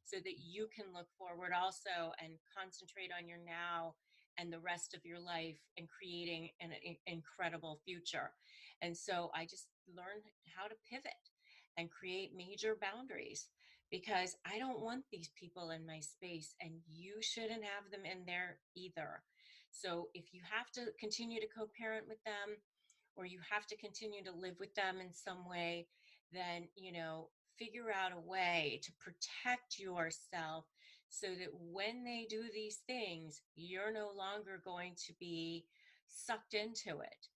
C: so that you can look forward also and concentrate on your now and the rest of your life and creating an incredible future. And so I just learned how to pivot and create major boundaries, because I don't want these people in my space, and you shouldn't have them in there either. So if you have to continue to co-parent with them, or you have to continue to live with them in some way, then, figure out a way to protect yourself so that when they do these things, you're no longer going to be sucked into it.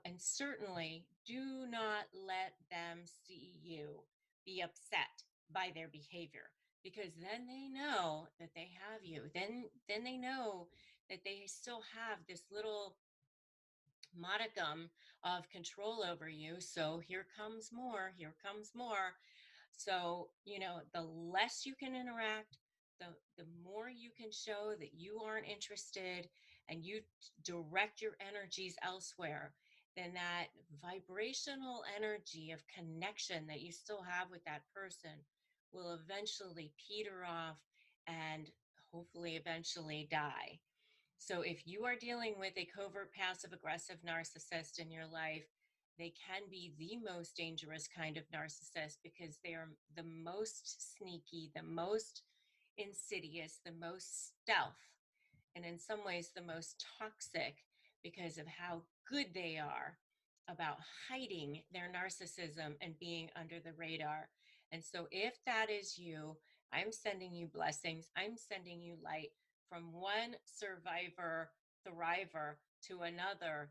C: And certainly do not let them see you be upset by their behavior, because then they know that they have you. Then they know that they still have this little modicum of control over you. So here comes more, here comes more. So, the less you can interact, the more you can show that you aren't interested, and you direct your energies elsewhere, then that vibrational energy of connection that you still have with that person will eventually peter off and hopefully eventually die. So if you are dealing with a covert passive aggressive narcissist in your life, they can be the most dangerous kind of narcissist, because they are the most sneaky, the most insidious, the most stealth, and in some ways the most toxic, because of how good they are about hiding their narcissism and being under the radar. And so if that is you, I'm sending you blessings. I'm sending you light from one survivor, thriver to another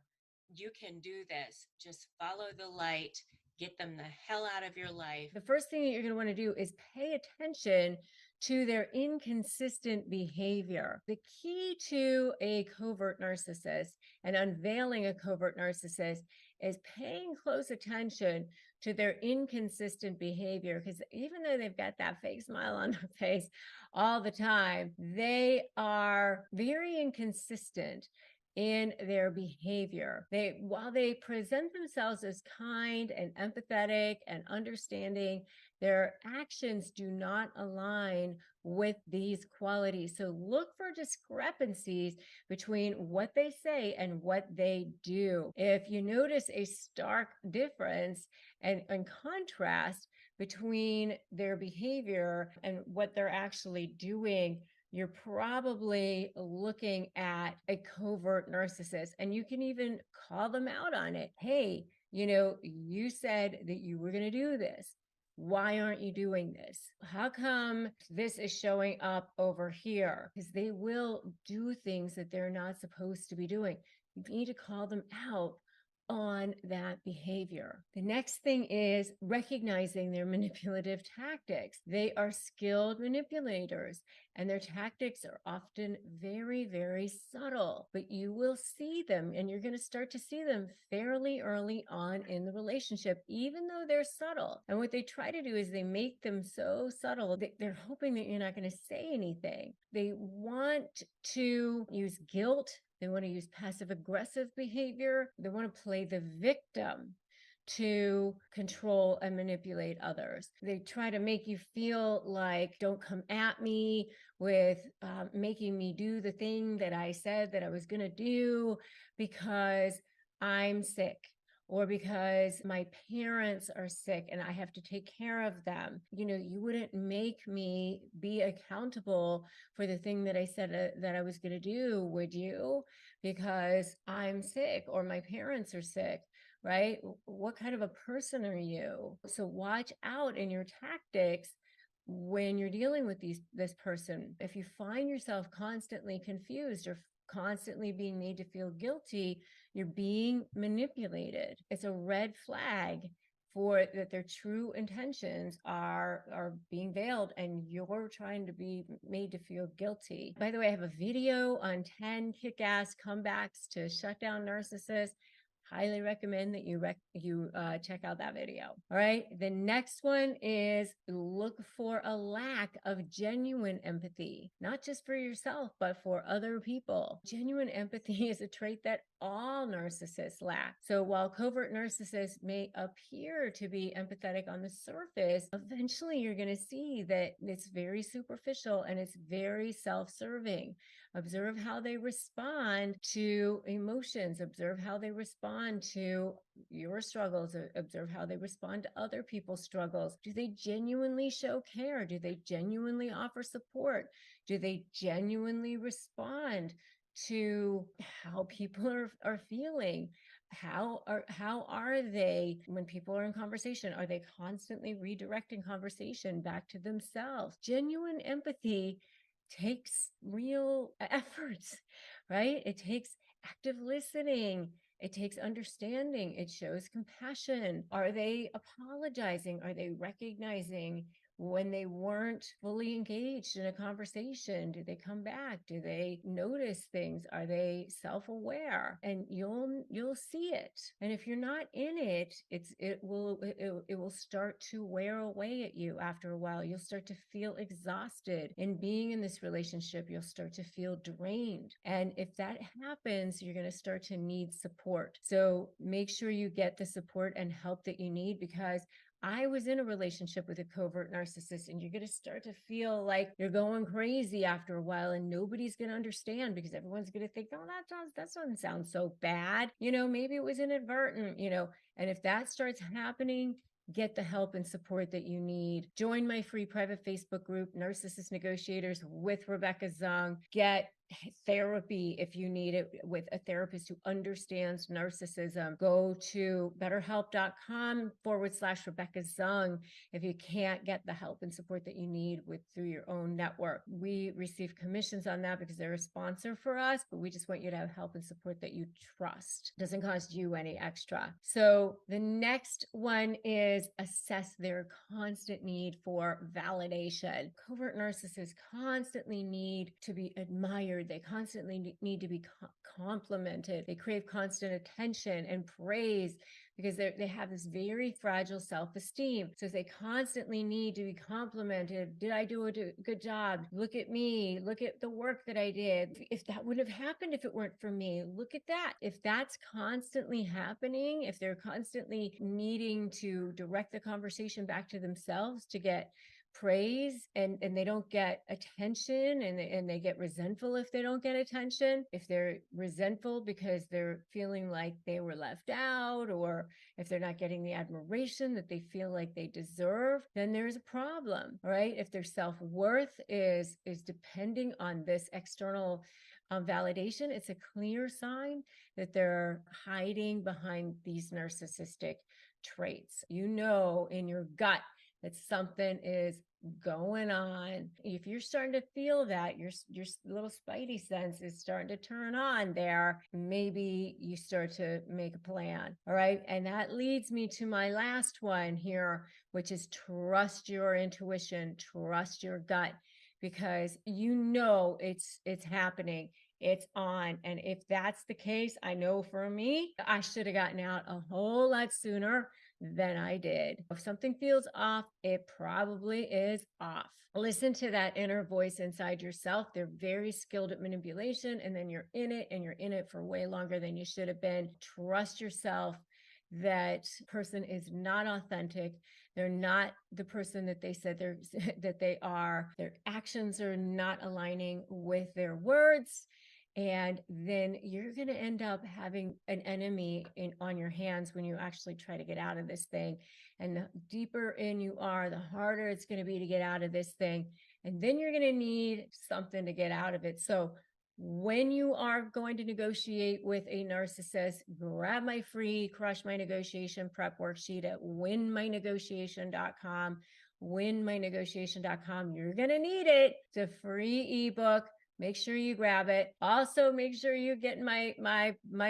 C: You can do this. Just follow the light. Get them the hell out of your life.
B: The first thing that you're going to want to do is pay attention to their inconsistent behavior. The key to a covert narcissist and unveiling a covert narcissist is paying close attention to their inconsistent behavior, because even though they've got that fake smile on their face all the time, they are very inconsistent in their behavior. While they present themselves as kind and empathetic and understanding, their actions do not align with these qualities. So look for discrepancies between what they say and what they do. If you notice a stark difference and contrast between their behavior and what they're actually doing, you're probably looking at a covert narcissist, and you can even call them out on it. Hey, you said that you were going to do this. Why aren't you doing this? How come this is showing up over here? Because they will do things that they're not supposed to be doing. You need to call them out on that behavior. The next thing is recognizing their manipulative tactics. They are skilled manipulators, and their tactics are often very, very subtle, but you will see them, and you're going to start to see them fairly early on in the relationship, even though they're subtle. And what they try to do is they make them so subtle that they're hoping that you're not going to say anything. They want to use guilt. They want to use passive aggressive behavior. They want to play the victim to control and manipulate others. They try to make you feel like, don't come at me with making me do the thing that I said that I was going to do because I'm sick, or because my parents are sick and I have to take care of them. You wouldn't make me be accountable for the thing that I said that I was going to do, would you? Because I'm sick or my parents are sick, right? What kind of a person are you? So watch out in your tactics when you're dealing with this person. If you find yourself constantly confused or constantly being made to feel guilty, you're being manipulated. It's a red flag for that their true intentions are being veiled and you're trying to be made to feel guilty. By the way, I have a video on 10 kick-ass comebacks to shut down narcissists. Highly recommend that you check out that video. All right. The next one is look for a lack of genuine empathy, not just for yourself, but for other people. Genuine empathy is a trait that all narcissists lack. So while covert narcissists may appear to be empathetic on the surface, eventually you're going to see that it's very superficial and it's very self-serving. Observe how they respond to emotions. Observe how they respond to your struggles. Observe how they respond to other people's struggles. Do they genuinely show care? Do they genuinely offer support? Do they genuinely respond to how people are feeling? How are they when people are in conversation? Are they constantly redirecting conversation back to themselves? Genuine empathy takes real efforts, right? It takes active listening. It takes understanding. It shows compassion. Are they apologizing? Are they recognizing when they weren't fully engaged in a conversation? Do they come back? Do they notice things? Are they self-aware? And you'll see it. And if you're not in it, it will start to wear away at you after a while. You'll start to feel exhausted. In being in this relationship, you'll start to feel drained. And if that happens, you're going to start to need support. So make sure you get the support and help that you need, because I was in a relationship with a covert narcissist, and you're going to start to feel like you're going crazy after a while, and nobody's going to understand because everyone's going to think, oh, that doesn't sound so bad. Maybe it was inadvertent, and if that starts happening, get the help and support that you need. Join my free private Facebook group, Narcissist Negotiators with Rebecca Zung. Get therapy if you need it with a therapist who understands narcissism. Go to betterhelp.com/Rebecca Zung if you can't get the help and support that you need through your own network. We receive commissions on that because they're a sponsor for us, but we just want you to have help and support that you trust. It doesn't cost you any extra. So the next one is assess their constant need for validation. Covert narcissists constantly need to be admired. They constantly need to be complimented. They crave constant attention and praise because they have this very fragile self-esteem. So they constantly need to be complimented. Did I do a good job? Look at me. Look at the work that I did. If that wouldn't have happened if it weren't for me, look at that. If that's constantly happening, if they're constantly needing to direct the conversation back to themselves to get praise and they don't get attention and they get resentful if they don't get attention, if they're resentful because they're feeling like they were left out, or if they're not getting the admiration that they feel like they deserve, then there's a problem, right? If their self-worth is depending on this external validation, it's a clear sign that they're hiding behind these narcissistic traits. You know in your gut that something is going on. If you're starting to feel that your little spidey sense is starting to turn on there, maybe you start to make a plan. All right. And that leads me to my last one here, which is trust your intuition, trust your gut, because you know it's happening. It's on. And if that's the case, I know for me, I should have gotten out a whole lot sooner than I did. If something feels off, it probably is off. Listen to that inner voice inside yourself. They're very skilled at manipulation, and then you're in it, and you're in it for way longer than you should have been. Trust yourself. That person is not authentic. They're not the person that they said that they are. Their actions are not aligning with their words. And then you're going to end up having an enemy on your hands when you actually try to get out of this thing. And the deeper in you are, the harder it's going to be to get out of this thing. And then you're going to need something to get out of it. So when you are going to negotiate with a narcissist, grab my free Crush My Negotiation prep worksheet at winmynegotiation.com. Winmynegotiation.com. You're going to need it. It's a free ebook. Make sure you grab it. Also, make sure you get my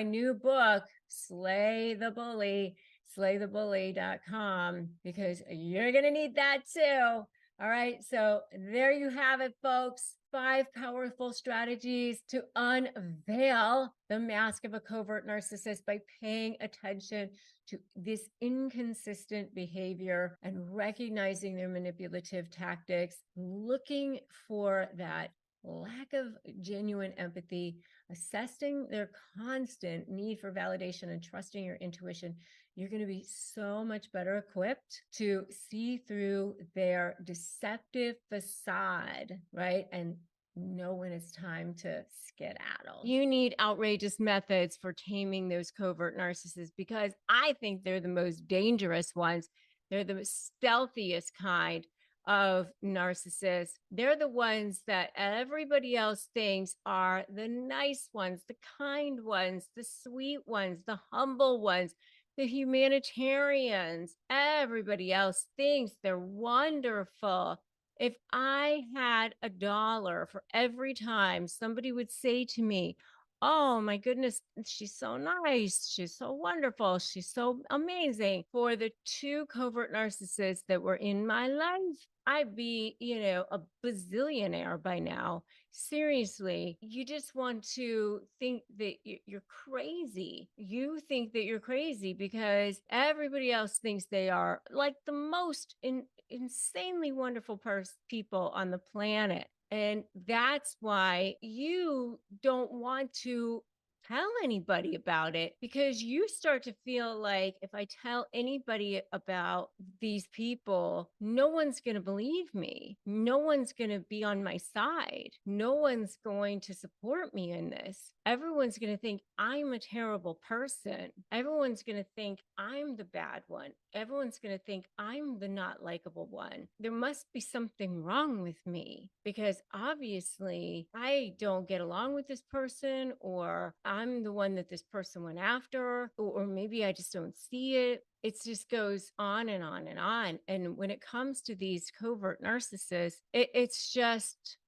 B: new book, Slay the Bully, slaythebully.com, because you're going to need that too. All right. So there you have it, folks. 5 powerful strategies to unveil the mask of a covert narcissist by paying attention to this inconsistent behavior and recognizing their manipulative tactics, looking for that lack of genuine empathy, assessing their constant need for validation, and trusting your intuition. You're going to be so much better equipped to see through their deceptive facade, right? And know when it's time to skedaddle. You need outrageous methods for taming those covert narcissists, because I think they're the most dangerous ones. They're the stealthiest kind of narcissists. They're the ones that everybody else thinks are the nice ones, the kind ones, the sweet ones, the humble ones, the humanitarians. Everybody else thinks they're wonderful. If I had $1 for every time somebody would say to me, oh my goodness, she's so nice, she's so wonderful, she's so amazing, for the 2 covert narcissists that were in my life, I'd be, a bazillionaire by now. Seriously, you just want to think that you're crazy. You think that you're crazy because everybody else thinks they are like the most insanely wonderful people on the planet. And that's why you don't want to tell anybody about it, because you start to feel like if I tell anybody about these people, no one's going to believe me. No one's going to be on my side. No one's going to support me in this. Everyone's going to think I'm a terrible person. Everyone's going to think I'm the bad one. Everyone's going to think I'm the not likable one. There must be something wrong with me, because obviously I don't get along with this person, or I'm the one that this person went after, or maybe I just don't see it. It just goes on and on and on. And when it comes to these covert narcissists, it's just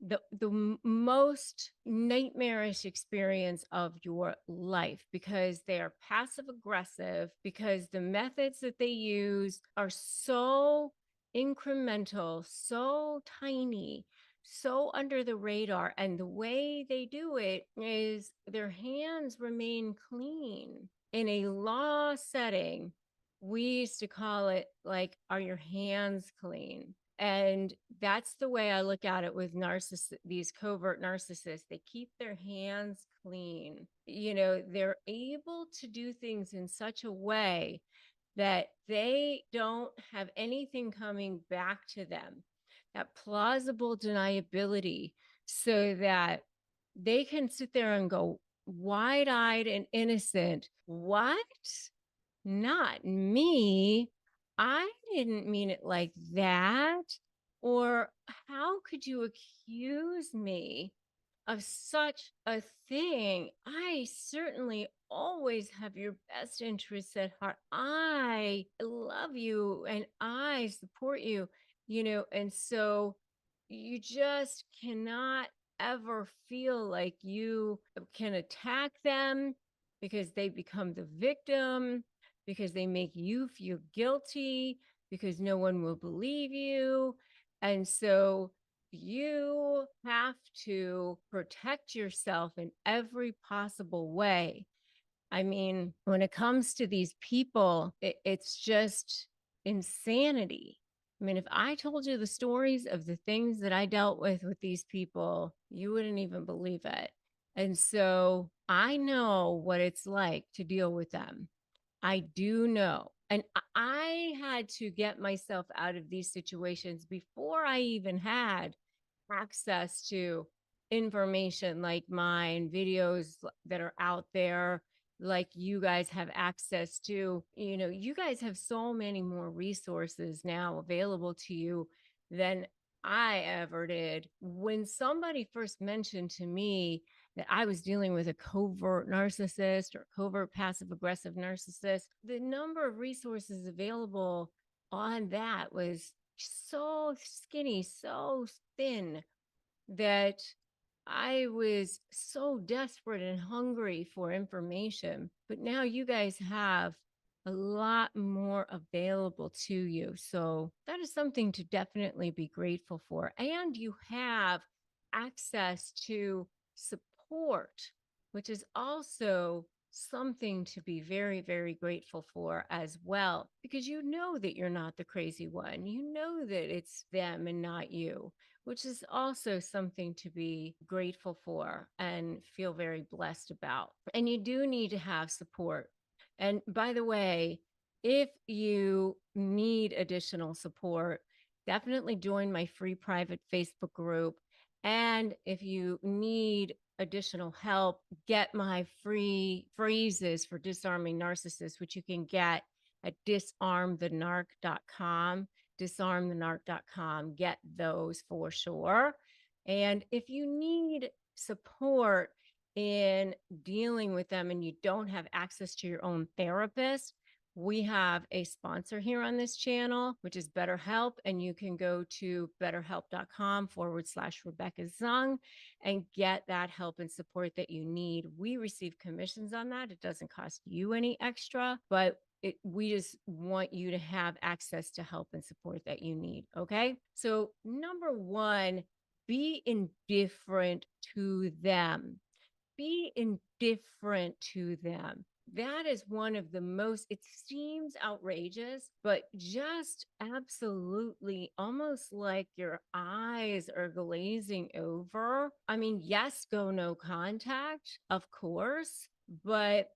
B: the most nightmarish experience of your life, because they are passive aggressive, because the methods that they use are so incremental, so tiny, so under the radar. And the way they do it is their hands remain clean. In a law setting, we used to call it like, are your hands clean? And that's the way I look at it with these covert narcissists. They keep their hands clean. They're able to do things in such a way that they don't have anything coming back to them, that plausible deniability, so that they can sit there and go wide-eyed and innocent. What? Not me. I didn't mean it like that. Or how could you accuse me of such a thing? I certainly always have your best interests at heart. I love you and I support you, and so you just cannot ever feel like you can attack them, because they become the victim, because they make you feel guilty, because no one will believe you. And so you have to protect yourself in every possible way. I mean, when it comes to these people, it's just insanity. I mean, if I told you the stories of the things that I dealt with these people, you wouldn't even believe it. And so I know what it's like to deal with them. I do know. And I had to get myself out of these situations before I even had access to information like mine, videos that are out there, like you guys have access to. You guys have so many more resources now available to you than I ever did. When somebody first mentioned to me that I was dealing with a covert narcissist or covert passive aggressive narcissist, the number of resources available on that was so skinny, so thin, that I was so desperate and hungry for information. But now you guys have a lot more available to you. So that is something to definitely be grateful for. And you have access to support, which is also something to be very, very grateful for as well, because you know that you're not the crazy one. You know that it's them and not you, which is also something to be grateful for and feel very blessed about. And you do need to have support. And by the way, if you need additional support, definitely join my free private Facebook group. And if you need additional help, get my free phrases for disarming narcissists, which you can get at disarmthenarc.com. Disarmthenarc.com. Get those for sure. And if you need support in dealing with them and you don't have access to your own therapist, we have a sponsor here on this channel, which is BetterHelp. And you can go to betterhelp.com/Rebecca Zung and get that help and support that you need. We receive commissions on that. It doesn't cost you any extra, but we just want you to have access to help and support that you need. Okay. So number one, be indifferent to them. Be indifferent to them. That is one of the most, it seems outrageous, but just absolutely almost like your eyes are glazing over. I mean, yes, go no contact, of course, but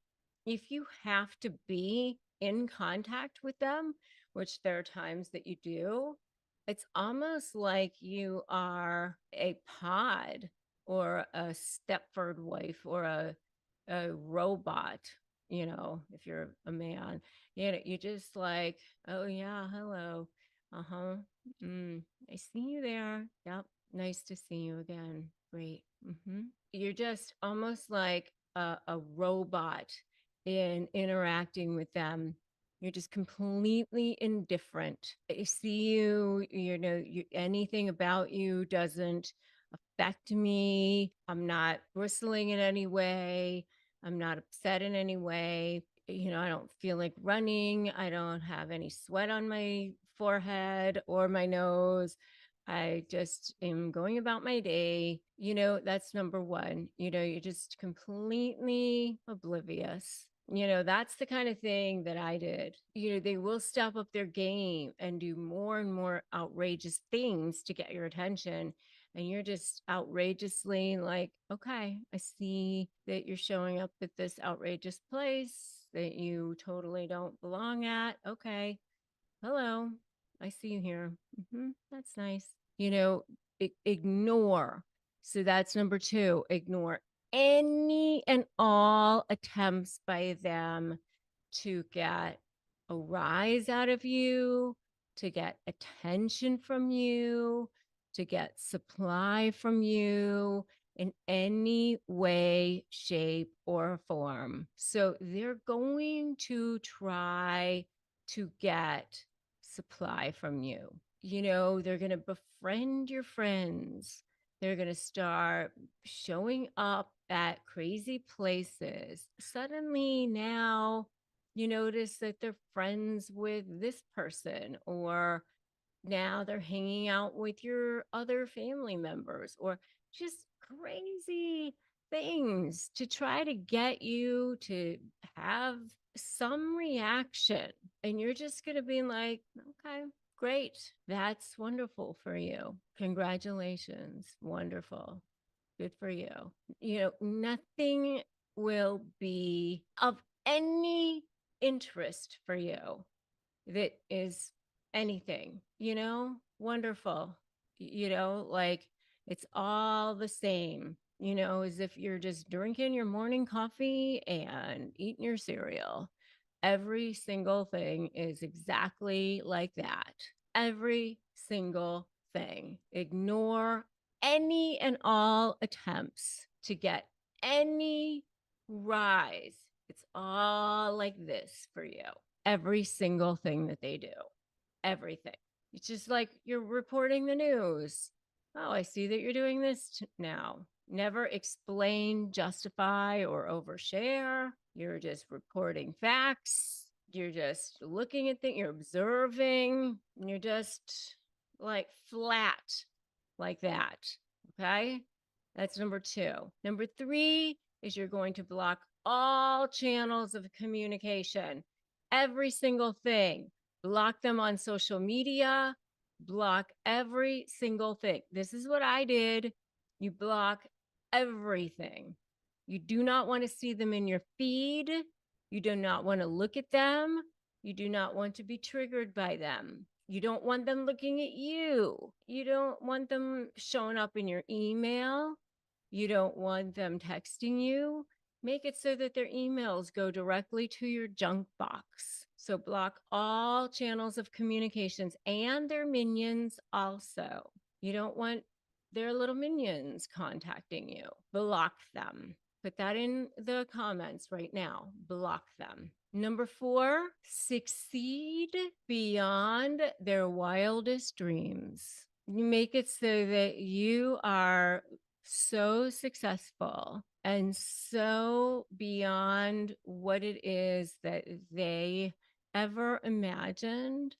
B: if you have to be in contact with them, which there are times that you do, it's almost like you are a pod or a Stepford wife or a robot, if you're a man, you just like, oh yeah, hello. Uh-huh. I see you there. Yep. Nice to see you again. Great. You're just almost like a robot in interacting with them. You're just completely indifferent. I see you, anything about you doesn't affect me. I'm not bristling in any way. I'm not upset in any way. I don't feel like running. I don't have any sweat on my forehead or my nose. I just am going about my day. That's number one. You're just completely oblivious. That's the kind of thing that I did. They will step up their game and do more and more outrageous things to get your attention. And you're just outrageously like, okay, I see that you're showing up at this outrageous place that you totally don't belong at. Okay. Hello. I see you here. That's nice. Ignore. So that's number two. Ignore any and all attempts by them to get a rise out of you, to get attention from you, to get supply from you in any way, shape, or form. So they're going to try to get supply from you. They're going to befriend your friends. They're going to start showing up at crazy places. Suddenly now you notice that they're friends with this person, or now they're hanging out with your other family members, or just crazy things to try to get you to have some reaction. And you're just going to be like, okay, great. That's wonderful for you. Congratulations. Wonderful. Good for you. Nothing will be of any interest for you that is anything, wonderful, like it's all the same, as if you're just drinking your morning coffee and eating your cereal. Every single thing is exactly like that. Every single thing. Ignore any and all attempts to get any rise. It's all like this for you. Every single thing that they do, everything. It's just like you're reporting the news. Oh, I see that you're doing this now. Never explain, justify, or overshare. You're just reporting facts. You're just looking at things, you're observing, and you're just like flat like that. Okay. That's number two. Number three is you're going to block all channels of communication, every single thing. Block them on social media, block every single thing. This is what I did. You block everything. You do not want to see them in your feed. You do not want to look at them. You do not want to be triggered by them. You don't want them looking at you. You don't want them showing up in your email. You don't want them texting you. Make it so that their emails go directly to your junk box. So block all channels of communications and their minions also. You don't want their little minions contacting you. Block them. Put that in the comments right now. Block them. Number 4, succeed beyond their wildest dreams. You make it so that you are so successful and so beyond what it is that they ever imagined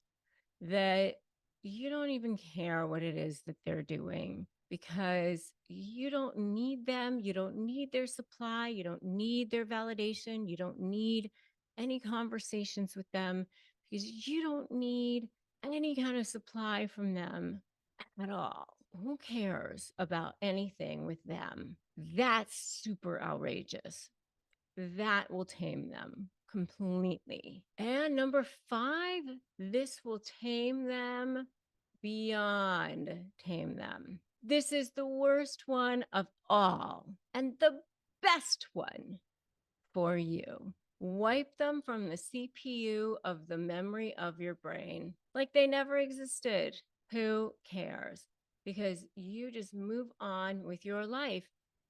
B: that you don't even care what it is that they're doing, because you don't need them. You don't need their supply. You don't need their validation. You don't need any conversations with them because you don't need any kind of supply from them at all. Who cares about anything with them? That's super outrageous. That will tame them completely. And number 5, this will tame them beyond tame them. This is the worst one of all and the best one for you. Wipe them from the CPU of the memory of your brain like they never existed. Who cares? Because you just move on with your life.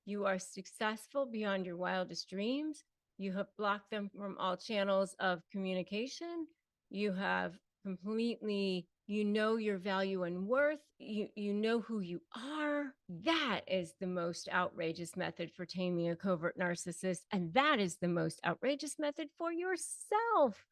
B: You are successful beyond your wildest dreams. You have blocked them from all channels of communication. You have completely, you know your value and worth. You know who you are. That is the most outrageous method for taming a covert narcissist. And that is the most outrageous method for yourself.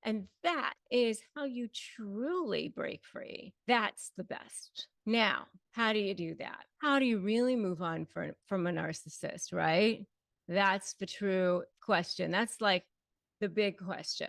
B: And that is how you truly break free. That's the best. Now, how do you do that? How do you really move on from a narcissist, right? That's the true question. That's like the big question.